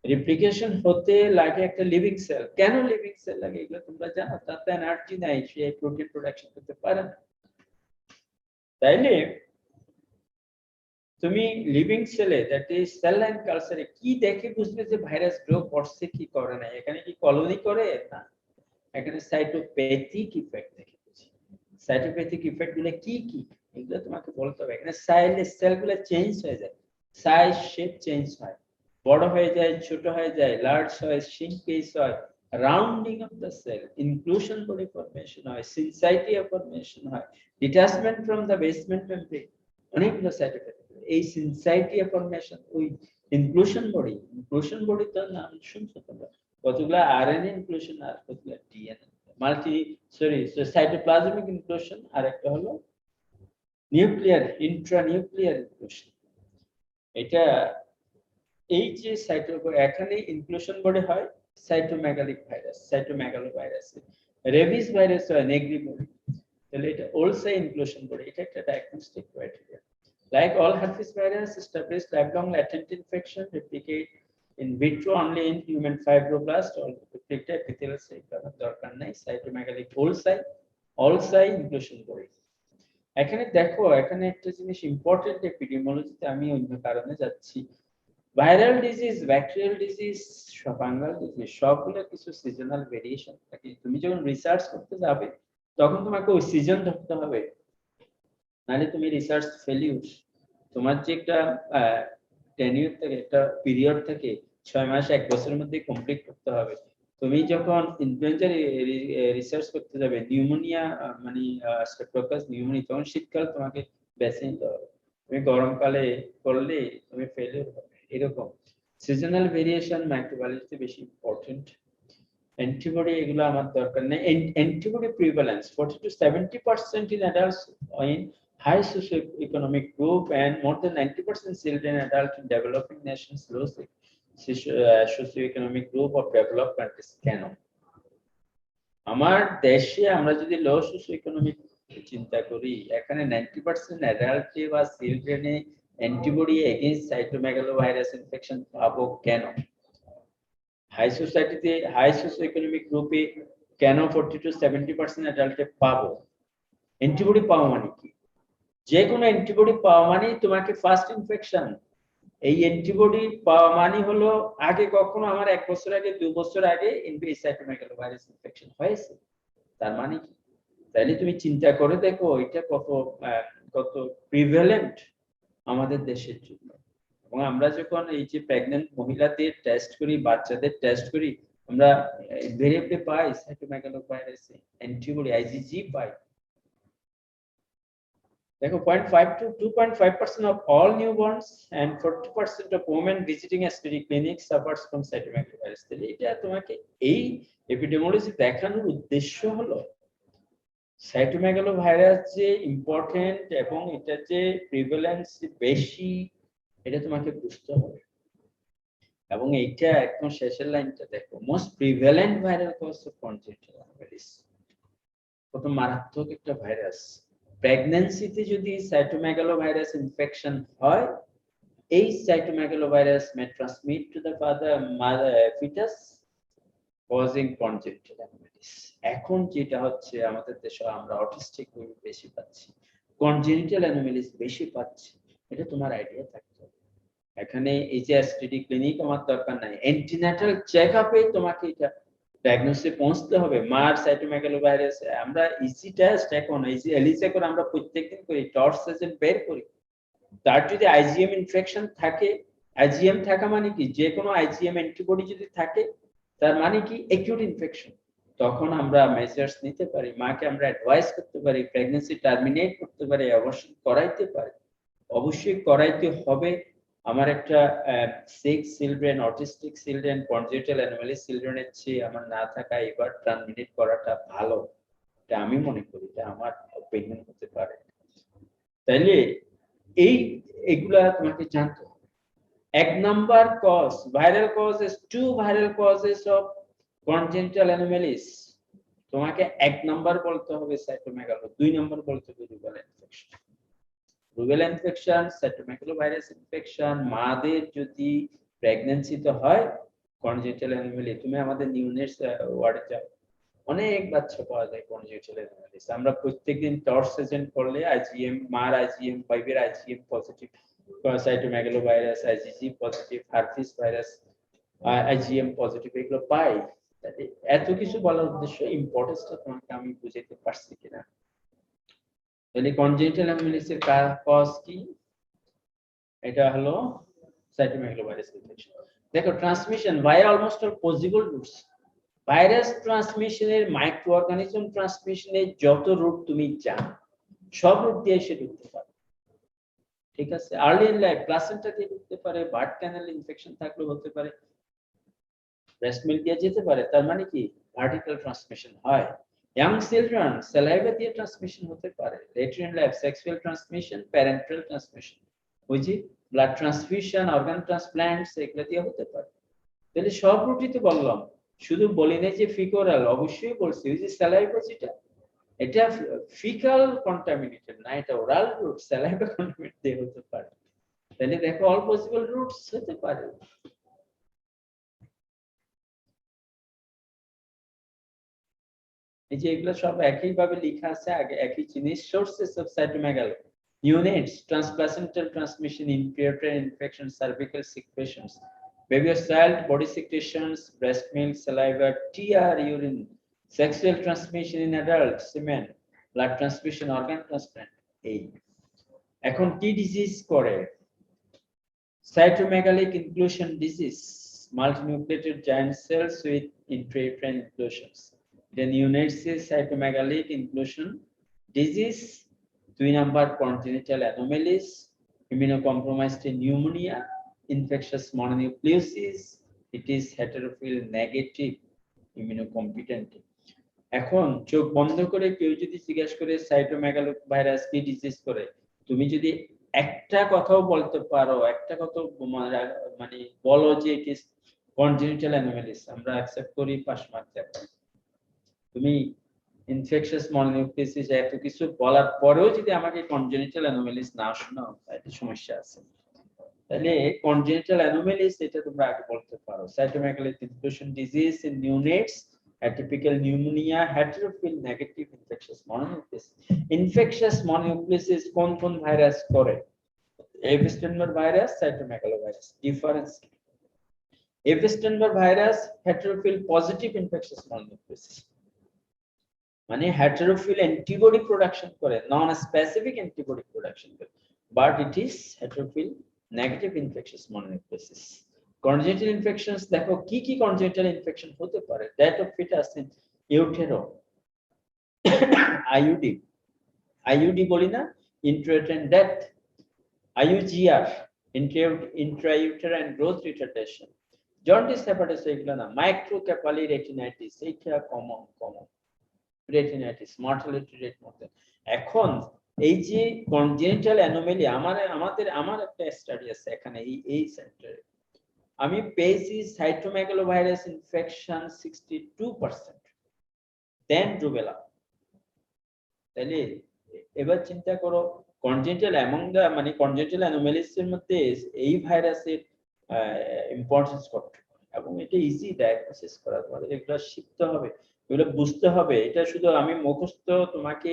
replication হতে লাগে একটা লিভিং সেল। কেন লিভিং সেল লাগে এগুলো তোমরা জানো? তাতে এনার্জি নাই, সে প্রোটিন প্রোডাকশন করতে পারে না। তাইলে তুমি লিভিং সেলে, দ্যাট ইজ সেল লাইন কালচারে কি দেখে বুঝবে যে ভাইরাস গ্রো করছে কি করে না? এখানে কি কলোনি করে? না, এখানে সাইটোপ্যাথিক ইফেক্ট দেখে বুঝি। সাইটোপ্যাথিক ইফেক্ট গুলো কি কি এগুলো তোমাকে বলতে হবে। এখানে সেলগুলো চেঞ্জ হয়ে যায়, সাইজ শেপ চেঞ্জ হয়, বড় হয়ে যায়, ছোট হয়ে যায়, লার্জ হয়, শ্রিঙ্কেজ হয়, rounding of the cell, inclusion body formation হয়, সিনসাইটিয়া ফরমেশন হয়, detachment from the basement membrane, অনেকগুলো সাইড এফেক্ট। এই সিনসাইটিয়া ফরমেশন, ওই ইনক্লুশন বডি তো নাম শুনছো তোমরা, কতগুলা আরএনএ ইনক্লুশন আর কতগুলা ডিএনএ সাইটোপ্লাজমিক ইনক্লুশন, আর একটা হলো নিউক্লিয়ার ইন্ট্রানিউক্লিয়ার ইনক্লুশন। এটা এই যে এখানে ইনক্লুশন বডি হয় cytomegalic virus, cytomegalo virus, rabies virus হয় নেগ্রি বডি, তাহলে এটা ওলসাই ইনক্লুশন বডি। এটা একটা diagnostic criteria. Like all herpes virus, established lifelong latent infection, replicate in vitro only in human fibroblast or depicted epithelial cell দরকার নাই। Cytomegalic owl's eye inclusion body. এখানে দেখো, এখানে একটা জিনিস ইম্পর্টেন্ট এপিডেমিওলজিতে, আমি অন্য কারণে যাচ্ছি। Viral disease, bacterial disease, fungal disease, সবগুলো কিছু সিজনাল ভেরিয়েশন থাকে। তুমি যখন রিসার্চ করতে যাবে তখন তোমাকে ওই সিজন ধরতে হবে, নাহলে তুমি রিসার্চ ফেলিউর। তোমার যে একটা টেনিউর থেকে, একটা পিরিয়ড থেকে 6 মাস 1 বছরের মধ্যে কমপ্লিট করতে হবে। তুমি যখন ইনফ্লুয়েঞ্জা রিসার্চ করতে যাবে, নিউমোনিয়া মানে স্ট্রেপ্টোকোকাস নিউমোনিয়া, তখন শীতকাল তোমাকে বেছে নিতে হবে। তুমি গরমকালে করলে তুমি ফেলিউর হবে। এরকম সিজনাল ভেরিয়েশন মাইক্রোবায়োলজিতে বেশি ইম্পর্টেন্ট। অ্যান্টিবডি এগুলো আমার দরকার নেই। Antibody prevalence 40 to 70% in adults in high socio-economic group and more than 90% children and adults in developing nations, low socio-economic group of developed countries। কেন আমার দেশে আমরা যদি লো সোশিও-ইকোনমিক চিন্তা করি, এখানে 90% অ্যাডাল্ট বা চিলড্রেনে অ্যান্টিবডি এগেইনস্ট সাইটোমেগালোভাইরাস ইনফেকশন পাবো কেন? হাই সোসাইটিতে, হাই সোশিও-ইকোনমিক গ্রুপে কেন 40 to 70% অ্যাডাল্টে পাবো? অ্যান্টিবডি পাওয়া মানে কি? যে কোনো অ্যান্টিবডি পাওয়া মানে তোমাকে ফার্স্ট ইনফেকশন। এই অ্যান্টিবডি পাওয়া মানে হলো আগে কখনো আমার 1 বছর আগে 2 বছর আগে সাইটোমেগালোভাইরাস ইনফেকশন হয়েছে, তার মানে কি? তাহলে তুমি চিন্তা করে দেখো এটা কত প্রিভ্যালেন্ট আমাদের দেশের জন্য। এবং আমরা যখন এই যে প্রেগন্যান্ট মহিলাদের টেস্ট করি, বাচ্চাদের টেস্ট করি, আমরা ইনভেরিয়েবলি পাই সাইটোমেগালোভাইরাস অ্যান্টিবডি আইজিজি পাই। দেখো 0.5 to 2.5% of all newborns and 40% of women visiting a STD clinic suffers from cytomegalovirus। তাহলে এটা তোমাকে এই এপিডেমিওলজি দেখানোর উদ্দেশ্য হলো সাইটোমেগালোভাইরাস যে ইম্পর্টেন্ট এবং এটা যে প্রিভ্যালেন্স বেশি, এটা তোমাকে বুঝতে হবে। এবং এইটা একদম শেষের লাইনটা দেখো, most prevalent viral cause of congenital anomalies. কত মারাত্মক একটা ভাইরাস। প্রেগন্যান্সিতে যদি সাইটোমেগালোভাইরাস ইনফেকশন হয়, এই cytomegalovirus may transmit to the fetus causing congenital anomalies। এখন যেটা হচ্ছে আমাদের দেশে আমরা অটিস্টিক বেশি পাচ্ছি, কনজেনিটাল অ্যানোমালিস বেশি পাচ্ছি, এটা তোমার আইডিয়া থাকতে হবে। এখানে এই যে এসটিডি ক্লিনিক আমার দরকার নাই, অ্যান্টিনাটাল চেকআপে তোমাকে এটা ডায়াগনোসিসে পৌঁছতে হবে। মার সাইটোমেগালোভাইরাস আমরা ইজি টেস্ট, এখন ইজি এলিসা করে আমরা প্রত্যেকদিন করি, টর্চ এজেন্ট বের করি। তার যদি আইজিএম ইনফেকশন থাকে, আইজিএম থাকা মানে কি, যে কোনো আইজিএম অ্যান্টিবডি যদি থাকে তার মানে কি অ্যাকিউট ইনফেকশন, তখন আমরা মেজার্স নিতে পারি, মাকে আমরা অ্যাডভাইস করতে পারি, প্রেগন্যান্সি টার্মিনেট করতে পারি, অবশ্যই করাইতে পারি, অবশ্যই করাইতে হবে। আমার একটা sick children, autistic children, congenital anomaly চিলড্রেনের চেয়ে আমার না থাকা এবার টার্মিনেট করাটা ভালো, এটা আমি মনে করি, এটা আমার অপিনিয়ন হতে পারে। তাইলে এগুলা তোমাকে জানতে হবে। 1 number cause, viral causes, 2 viral causes of congenital anomalies. তোমাকে 1 নাম্বার বলতে হবে সাইটোমেগালো, 2 নাম্বার বলতে হবে rubella infection. Rubella infection, cytomegalovirus infection, মাদের যদি প্রেগন্যান্সিতে হয় কনজেনিটাল অ্যানোমালি, তুমি আমাদের নিউনেটস ওয়ার্ডে যাও, অনেক বাচ্চা পাওয়া যায় কনজেনিটাল অ্যানোমালিস। আমরা প্রত্যেকদিন টর্চ এজেন্ট করলে আইজিএম, মার আইজিএম, বাইবের IgM positive, cytomegalovirus IgG positive, herpes virus IgM positive, এগুলো পাই। এত কিছু বলার উদ্দেশ্য, ইম্পর্টেন্সটা তোমাকে আমি বুঝাইতে পারছি কিনা? তাহলে কনজেনিটাল অ্যানোমালিসের কজ কি? এটা হলো cytomegalovirus infection. দেখো transmission via almost all possible routes. Virus ট্রান্সমিশনের মাইক্রোঅর্গানিজম ট্রান্সমিশনের যত রুট তুমি জানো সব রুট দিয়ে এসে ঢুকতে পারে। ঠিক আছে, আর্লি ইন লাইফ প্লাসেন্টা দিয়ে ঢুকতে পারে, বার্থ ক্যানাল ইনফেকশন থাকলেও হতে পারে, ব্রেস্ট মিল্ক দিয়ে যেতে পারে। তার মানে কি ভার্টিক্যাল ট্রান্সমিশন হয়। ইয়াং চিলড্রেন স্যালাইভা দিয়ে ট্রান্সমিশন হতে পারে। Letter in life sexual transmission, parental transmission, ওই যে ব্লাড ট্রান্সফিউশন, অর্গান ট্রান্সপ্ল্যান্টস এগুলো দিয়ে হতে পারে। তাহলে সব রুটই তো বললাম, শুধু বলি না যে ফিকোরাল, অবশ্যই বলছি ওই যে স্যালাইভা যেটা এটা ফিকাল কন্টামিনেটেড না, এটা ওরাল রুট, স্যালাইভা কন্টামিনেট দিয়ে হতে পারে। তাহলে দেখো অল পসিবল রুটস হতে পারে। এই যে এগুলো সব একই ভাবে লেখা আছে, আগে একই জিনিস। Sources of cytomegalo, units, transplacental transmission, imperial infection, cervical secretions, baby child body secretions, breast milk, saliva, TR, urine, sexual transmission in adult, semen, blood transfusion, organ transplant। এই এখন কি ডিজিজ করে? cytomegalic inclusion disease, multinucleated giant cells with intrauterine inclusions, then units is cytomegalic inclusion disease। 2 number congenital anomalies, immunocompromised pneumonia, infectious mononucleosis, it is heterophile negative immunocompetent। এখন চোখ বন্ধ করে কেউ যদি জিজ্ঞাসা করে সাইটোমেগালো ভাইরাস কি ডিজিজ করে, তুমি যদি একটা কথাও বলতে পারো, একটা কথা মানে বলো যে ইট ইজ কনজেনিটাল অ্যানোমালিস, আমরা অ্যাকসেপ্ট করি 5 মার্ক দেব। তুমি ইনফেকশাস মনোনিউক্লিওসিস এত কিছু বলার পরেও যদি আমাকে কনজেনিটাল অ্যানোমালিস না শোনাও তাহলে সমস্যা আছে। তাহলে কনজেনিটাল অ্যানোমালিস এটা তোমরা আগে বলতে পারো। Cytomegalic infection disease in neonates, atypical pneumonia, heterophile negative infectious mononucleosis। infectious mononucleosis কোন ভাইরাস করে? Epstein Barr virus, cytomegalovirus. Difference Epstein Barr virus heterophile positive infectious mononucleosis, মানে heterophile antibody production করে, non specific antibody production করে, but it is heterophile negative infectious mononucleosis। congenital infections দেখো কি কি congenital infection হতে পারে? that of fetus in utero, IUD বলি না, intrauterine death, IUGR, intrauterine growth retardation, jaundice, hepatitis এগুলো না, microcephaly retinitis এটা কমন retinitis, mortality rate মধ্যে। এখন এই যে congenital anomaly আমার একটা স্টাডি আছে এখানে এই সেন্টারে, আমি পেয়েছি সাইটোমেগালোভাইরাস ইনফেকশন 62%, দেন রুবেলা। তাহলে এবার চিন্তা করো কনজেনিটাল মানে কনজেনিটাল অ্যানোমালিস এর মধ্যে এই ভাইরাসের ইম্পর্টেন্স কত, এবং এটা ইজি ডায়াগনোসিস করা। তোমাদের এগুলো শিখতে হবে, এগুলো বুঝতে হবে। এটা শুধু আমি মুখস্থ তোমাকে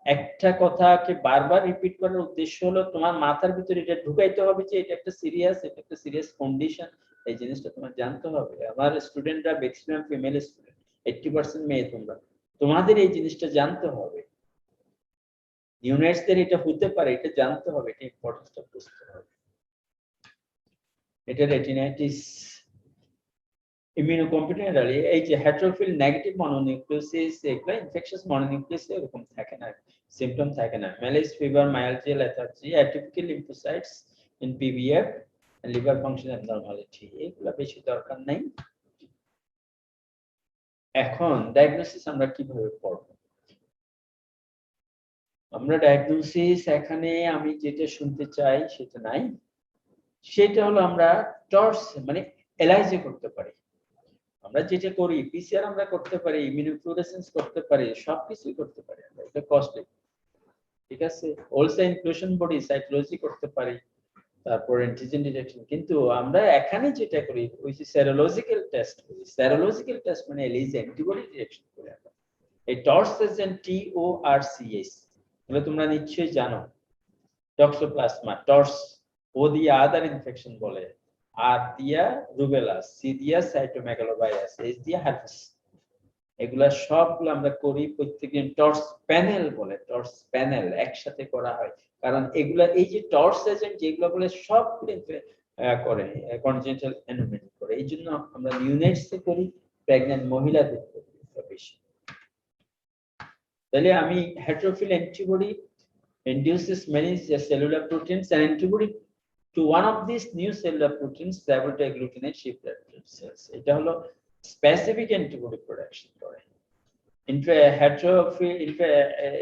একটা কথাকে বারবার রিপিট করার উদ্দেশ্য হলো তোমার মাথার ভিতরে এটা ঢুকাইতে হবে যে এটা একটা সিরিয়াস কন্ডিশন, এই জিনিসটা তোমার জানতে হবে। আমার স্টুডেন্টরা ম্যাক্সিমাম ফিমেল স্টুডেন্ট, 80% মেয়ে, তোমাদের এই জিনিসটা জানতে হবে। ইউনিটসদের এটা হতে পারে, এটা জানতে হবে, এটা ইম্পর্টেন্সটা বুঝতে হবে। এটা রেটিনাইটিস, ইমিউনোকম্পিটেন্ট, এই যে হেটারোফিল নেগেটিভ মনোনিউক্লিওসিস, এগুলো ইনফেকশাস মনোনিউক্লিওসিস এরকম থাকে না, সিম্পটম থাকে না। Malaise fever, myalgia, lethargy, atypical lymphocytes in PVF, liver function abnormality, এগুলো বেশি দরকার নাই। এখন ডায়াগনোসিস আমরা কিভাবে করব? আমরা ডায়াগনোসিস এখানে আমি যেটা শুনতে চাই সেটা নাই, সেটা হলো আমরা টর্চ মানে এলাইজে করতে পারি। আমরা যেটা করি পিসিআর আমরা করতে পারি, ইমিউনোফ্লুরেসেন্স করতে পারি, সবকিছুই করতে পারি আমরা, এটা কস্টলি। ঠিক আছে, অলসো ইনক্লুশন বডি সাইটোলজি করতে পারি, তারপর অ্যান্টিজেন ডিটেকশন। কিন্তু আমরা এখানে যেটা করি ওই যে সেরোলজিক্যাল টেস্ট করি। সেরোলজিক্যাল টেস্ট মানে এলিজা অ্যান্টিবডি ডিটেকশন করি আমরা। এই টর্সেসেন TORCS এগুলো তোমরা নিশ্চয়ই জানো। টক্সোপ্লাজমা, টর্স, ও দিয়ে আদার ইনফেকশন বলে, আর দিয়া রুবেলা, সি দিয়া সাইটোমেগালোভাইরাস, এস দিয়া হার্পিস। এগুলা সবগুলো আমরা করি প্রত্যেকদিন। টর্স প্যানেল বলে, টর্স প্যানেল একসাথে করা হয়, কারণ এগুলা এই যে টর্স এজেন্ট যেগুলো বলে সবগুলো করে কনজেনিটাল অ্যানোমালি করে। এই জন্য আমরা নিউনেটসে করি, প্রেগন্যান্ট মহিলাদের করি বেশি। তাহলে আমি হেটারোফিল antibody induces many cellular proteins and antibody to one of these new cellular proteins, the agglutinate sheath cells. এটা হলো স্পেসিফিক অ্যান্টিবডি প্রোডাকশন করে।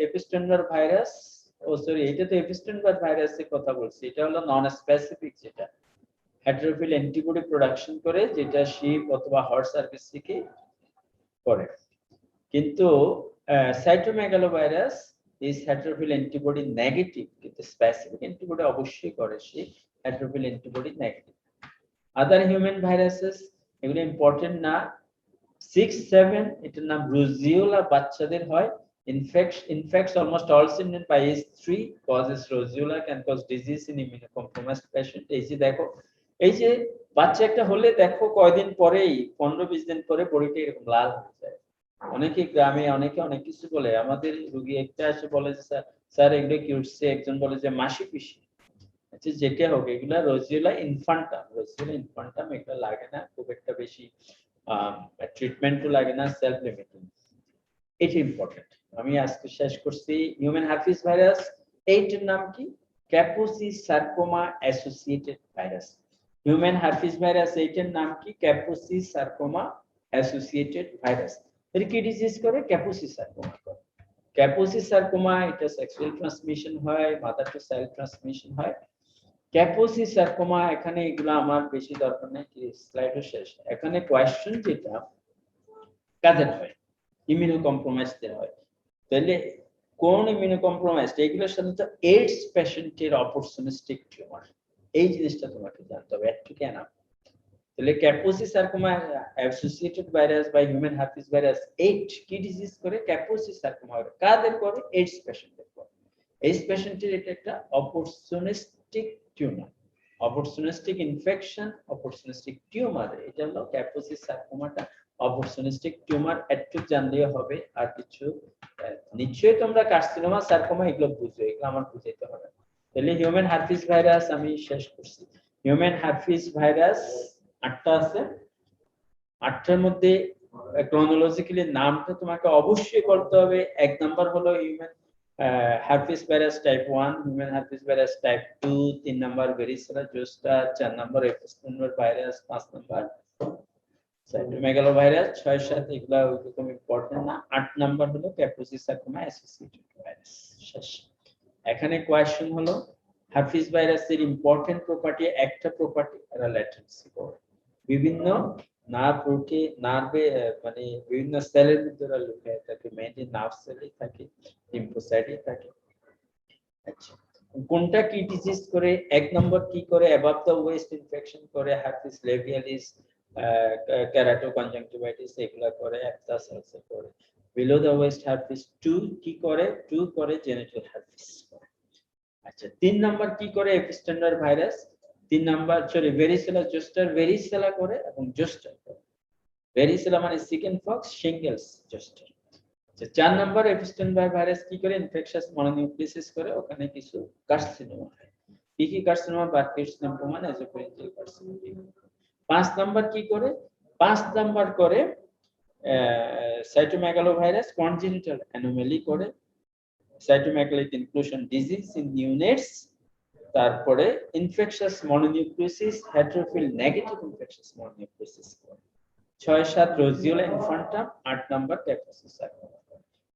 এপিস্টেন্ডার ভাইরাস, এটা তো এপিস্টেন্ডার ভাইরাসের কথা বলছি, এটা হলো নন স্পেসিফিক, যেটা হেটারোফিল অ্যান্টিবডি প্রোডাকশন করে, যেটা শিপ অথবা হর্স সার্ভিস থেকে করে। কিন্তু cytomegalovirus is heterophil antibody negative, কিন্তু স্পেসিফিক অ্যান্টিবডি অবশ্যই করে, সে হেটারোফিল অ্যান্টিবডি নেগেটিভ। আদার হিউম্যান ভাইরাসেস এগুলো ইম্পর্টেন্ট না। 6, 7 এটার নাম রোজিওলা, বাচ্চাদের হয়। Infects almost all children by age 3, causes roseola, can cause disease in immunocompromised patient. এই যে দেখো, এই যে বাচ্চা একটা হলে দেখো কয়দিন পরেই 15-20 দিন পরে বডিটা এরকম লাল হয়ে যায়। অনেকে গ্রামে অনেকে অনেক কিছু বলে, আমাদের রোগী একটা এসে বলে যে স্যার এগুলো কি উঠছে, একজন বলে যে মাসি পিসি। আচ্ছা, যেটা হোক, এগুলা রোজিওলা ইনফান্টাম, এগুলো লাগে না খুব একটা বেশি, ট্রিটমেন্টও লাগে না, সেলফ লিমিটিং। এটা ইম্পর্টেন্ট। আমি আজকে শেষ করছি হিউম্যান হার্পিস ভাইরাস। এইটার নাম কি? Kaposi sarcoma associated virus. Human herpes virus, এইটার নাম কি? Kaposi sarcoma associated virus. এর কি ডিজিজ করে? ক্যাপুসি সার্কোমা করে। ক্যাপুসি সার্কোমা এটা সেক্সুয়াল ট্রান্সমিশন হয়, মাদার টু চাইল্ড ট্রান্সমিশন হয়। ক্যাপুসি সার্কোমা, এখানে এগুলো আমার বেশি দরকার নেই, কি স্লাইডও শেষ। এখানে কোয়েশ্চেন যেটা কাদের হয়? ইমিউনোকম্প্রোমাইজদের হয়। তাহলে কোন ইমিউনোকম্প্রোমাইজড? এগুলোর সাথে তো এইডস পেশেন্টের অপরচুনিস্টিক টিউমার, এই জিনিসটা তোমাকে জানতে হবে, একটু কেন। তাহলে ক্যাপুসি সার্কোমা অ্যাসোসিয়েটেড ভাইরাস বা হিউম্যান হার্পিস ভাইরাস 8 কি ডিজিজ করে? ক্যাপুসি সার্কোমা কাদের করে? এইডস পেশেন্টদের করে। এইডস পেশেন্টের এটা একটা opportunistic tumour, opportunistic infection, opportunistic tumour. এটা হলো ক্যাপুসি সার্কোমাটা অপরচুনিস্টিক টিউমার। একটু জানলেই হবে, আর কিছু নিশ্চয়ই তোমরা কার্সিনোমা সার্কোমা এগুলো বুঝো, এগুলো আমার বুঝাইতে হবে। তাহলে হিউম্যান হার্পিস ভাইরাস আমি শেষ করছি। হিউম্যান হার্পিস ভাইরাস 8টা আছে। 8টার মধ্যে ক্রোনোলজিক্যালি নামটা তোমাকে অবশ্যই করতে হবে। 1 নাম্বার হলো human herpes virus type 1, human herpes virus type 2, 3 number varicella zoster, 4 number Epstein Barr virus, 5 number cytomegalovirus, 6, 7 এগুলা ওইরকম ইম্পর্টেন্ট না। 8 নাম্বার হলো ক্যাপুসি সার্কোমা অ্যাসোসিয়েটেড ভাইরাস। শেষ। এখানে কোয়েশ্চেন হলো হার্পিস ভাইরাসের ইম্পর্টেন্ট প্রপার্টি, একটা প্রপার্টি এরা ল্যাটেন্সি করে। বিভিন্ন নার্ভে মানে বিভিন্ন সেলের ভিতরে লুকিয়ে থাকে, মেইনলি নার্ভ সেলে থাকে, লিম্ফোসাইটে থাকে। আচ্ছা, কোনটা কি ডিজিজ করে? 1 নম্বর কি করে? অ্যাবাভ দ্য ওয়েস্ট ইনফেকশন করে, হার্পিস লেভিয়ালিস, কেরাটোকনজাংটিভাইটিস এগুলা করে, অ্যাপসাস আলসার করে। বিলো দ্য ওয়েস্ট হার্পিস 2 কি করে? 2 করে জেনিটাল হার্পিস করে। আচ্ছা, 3 নাম্বার কি করে? Epstein Barr virus. 3 number varicella zoster, varicella করে এবং জোস্টার করে। ভেরিসেলা মানে চিকেন পক্স, শিঙ্গেলস, জোস্টার। আচ্ছা, 4 নাম্বার এপিস্টেন্ডার ভাইরাস কি করে? ইনফেকশাস মনোনিউক্লিয়াসিস করে, ওখানে কিছু কার্সিনোমা হয়। কি কি carcinoma? Burkitt's lymphoma, nasopharyngeal carcinoma. 5 number কি করে? 5 নাম্বার করে সাইটোমেগালোভাইরাস কনজেনিটাল অ্যানোমালি করে, cytomegalic inclusion disease in neonates. তারপরে infectious mononucleosis, heterophile negative infectious mononucleosis করে। 6, 7 রোজিওলা ইনফান্টাম, 8 নাম্বার ক্যাপুসি সার্কোমা।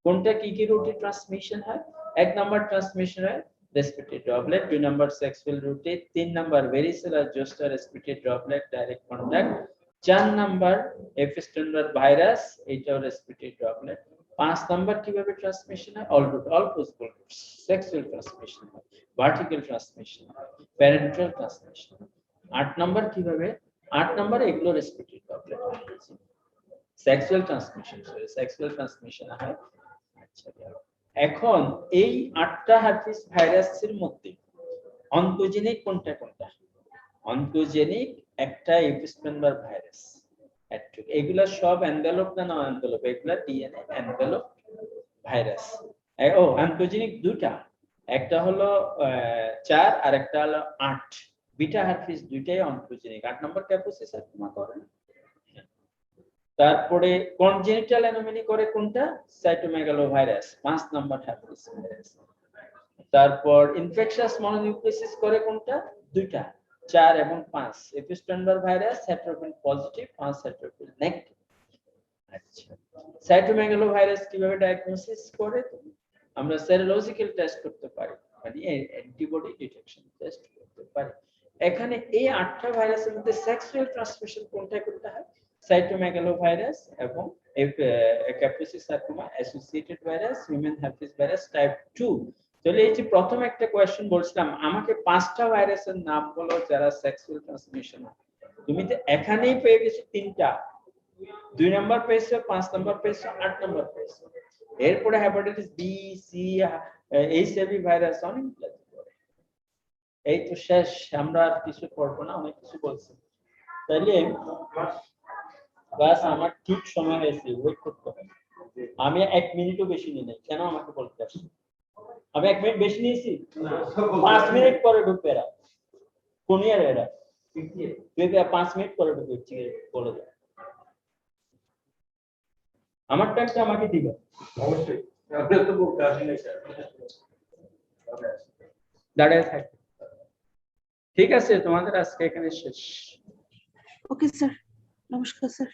কোনটা কি কি রুটে ট্রান্সমিশন হয়? 1 নাম্বার ট্রান্সমিশন হয় রেসপিরেটরি ড্রপলেট, 2 নাম্বার সেক্সুয়াল রুটে, 3 number varicella zoster respiratory droplet direct contact, 4 number Epstein Barr virus, এটাও রেসপিরেটরি ড্রপলেট। 5 নাম্বার কিভাবে ট্রান্সমিশন হয়? All possible routes, sexual transmission হয়, ভার্টিক্যাল ট্রান্সমিশন হয়, প্যারেন্টাল ট্রান্সমিশন হয়। 8 নাম্বার কিভাবে? 8 নাম্বার এগুলো রেসপিরেটরি ড্রপলেট, সেক্সুয়াল ট্রান্সমিশন হয়। আচ্ছা, এখন এই 8টা হার্পিস ভাইরাসের মধ্যে অনকোজেনিক কোনটা কোনটা? অনকোজেনিক একটা এপিস্টেন্ডার ভাইরাস, এগুলা সব এনভেলপ না এনভেলপ? এগুলা ডিএনএ এনভেলপ ভাইরাস। অনকোজেনিক দুটা, একটা হলো 4 আর একটা হলো 8। বিটা হারফিস দুইটাই অনকোজেনিক। 8 নম্বর ক্যাপুসি সার্কোমা করে না। তারপরে কনজেনিটাল অ্যানোমালি করে কোনটা? সাইটোমেগালোভাইরাস 5 নম্বর হারফিস ভাইরাস। তারপর ইনফেকশাস মনোনিউক্লিয়াসিস করে কোনটা? দুইটা, 4 এবং 5, এপিস্টেন্ডার ভাইরাস হেটারোপিন পজিটিভ, 5 হেটারোপিন নেগেটিভ। আচ্ছা, সাইটোমেগালোভাইরাস কিভাবে ডায়াগনোসিস করে? আমরা সেরোলজিক্যাল টেস্ট করতে পারি, মানে অ্যান্টিবডি ডিটেকশন টেস্ট করতে পারি। এখানে এই 8টা ভাইরাসের মধ্যে সেক্সুয়াল ট্রান্সমিশন কোনটা করতে হয়? সাইটোমেগালোভাইরাস এবং Kaposi sarcoma associated virus, human herpes virus type 2। তাহলে এই যে প্রথম একটা কোশ্চেন বলছিলাম আমাকে 5টা ভাইরাসের নাম বলো যারা সেক্সুয়াল ট্রান্সমিশন হয়। তুমি তো এখানেই পেয়ে গেছো 3টা, 2 নাম্বার পেয়েছো, 5 নাম্বার পেয়েছো, 8 নাম্বার পেয়েছো। এরপরে hepatitis B, C, HIV virus অনেক করে। এই তো শেষ, আমরা আর কিছু করবো না, অনেক কিছু বলছি। তাইলে বাস আমার ঠিক সময় হয়েছে, ওয়েট করতে হবে। আমি 1 মিনিটও বেশি নিই নাই, কেন আমাকে বলতে আসি? আমি 1 মিনিট বেশি নিয়েছি? 5 মিনিট পরে ঢুকবে এরা, কোন ইয়ার এরা? তুই 5 মিনিট পরে ঢুকবে, বলে দে। আমার টাইমটা আমাকে দিবে অবশ্যই। আমরা তো বলতে আসি না স্যার, দাঁড়ায় থাক। ঠিক আছে, তোমাদের আজকে এখানে শেষ। ওকে স্যার, নমস্কার স্যার।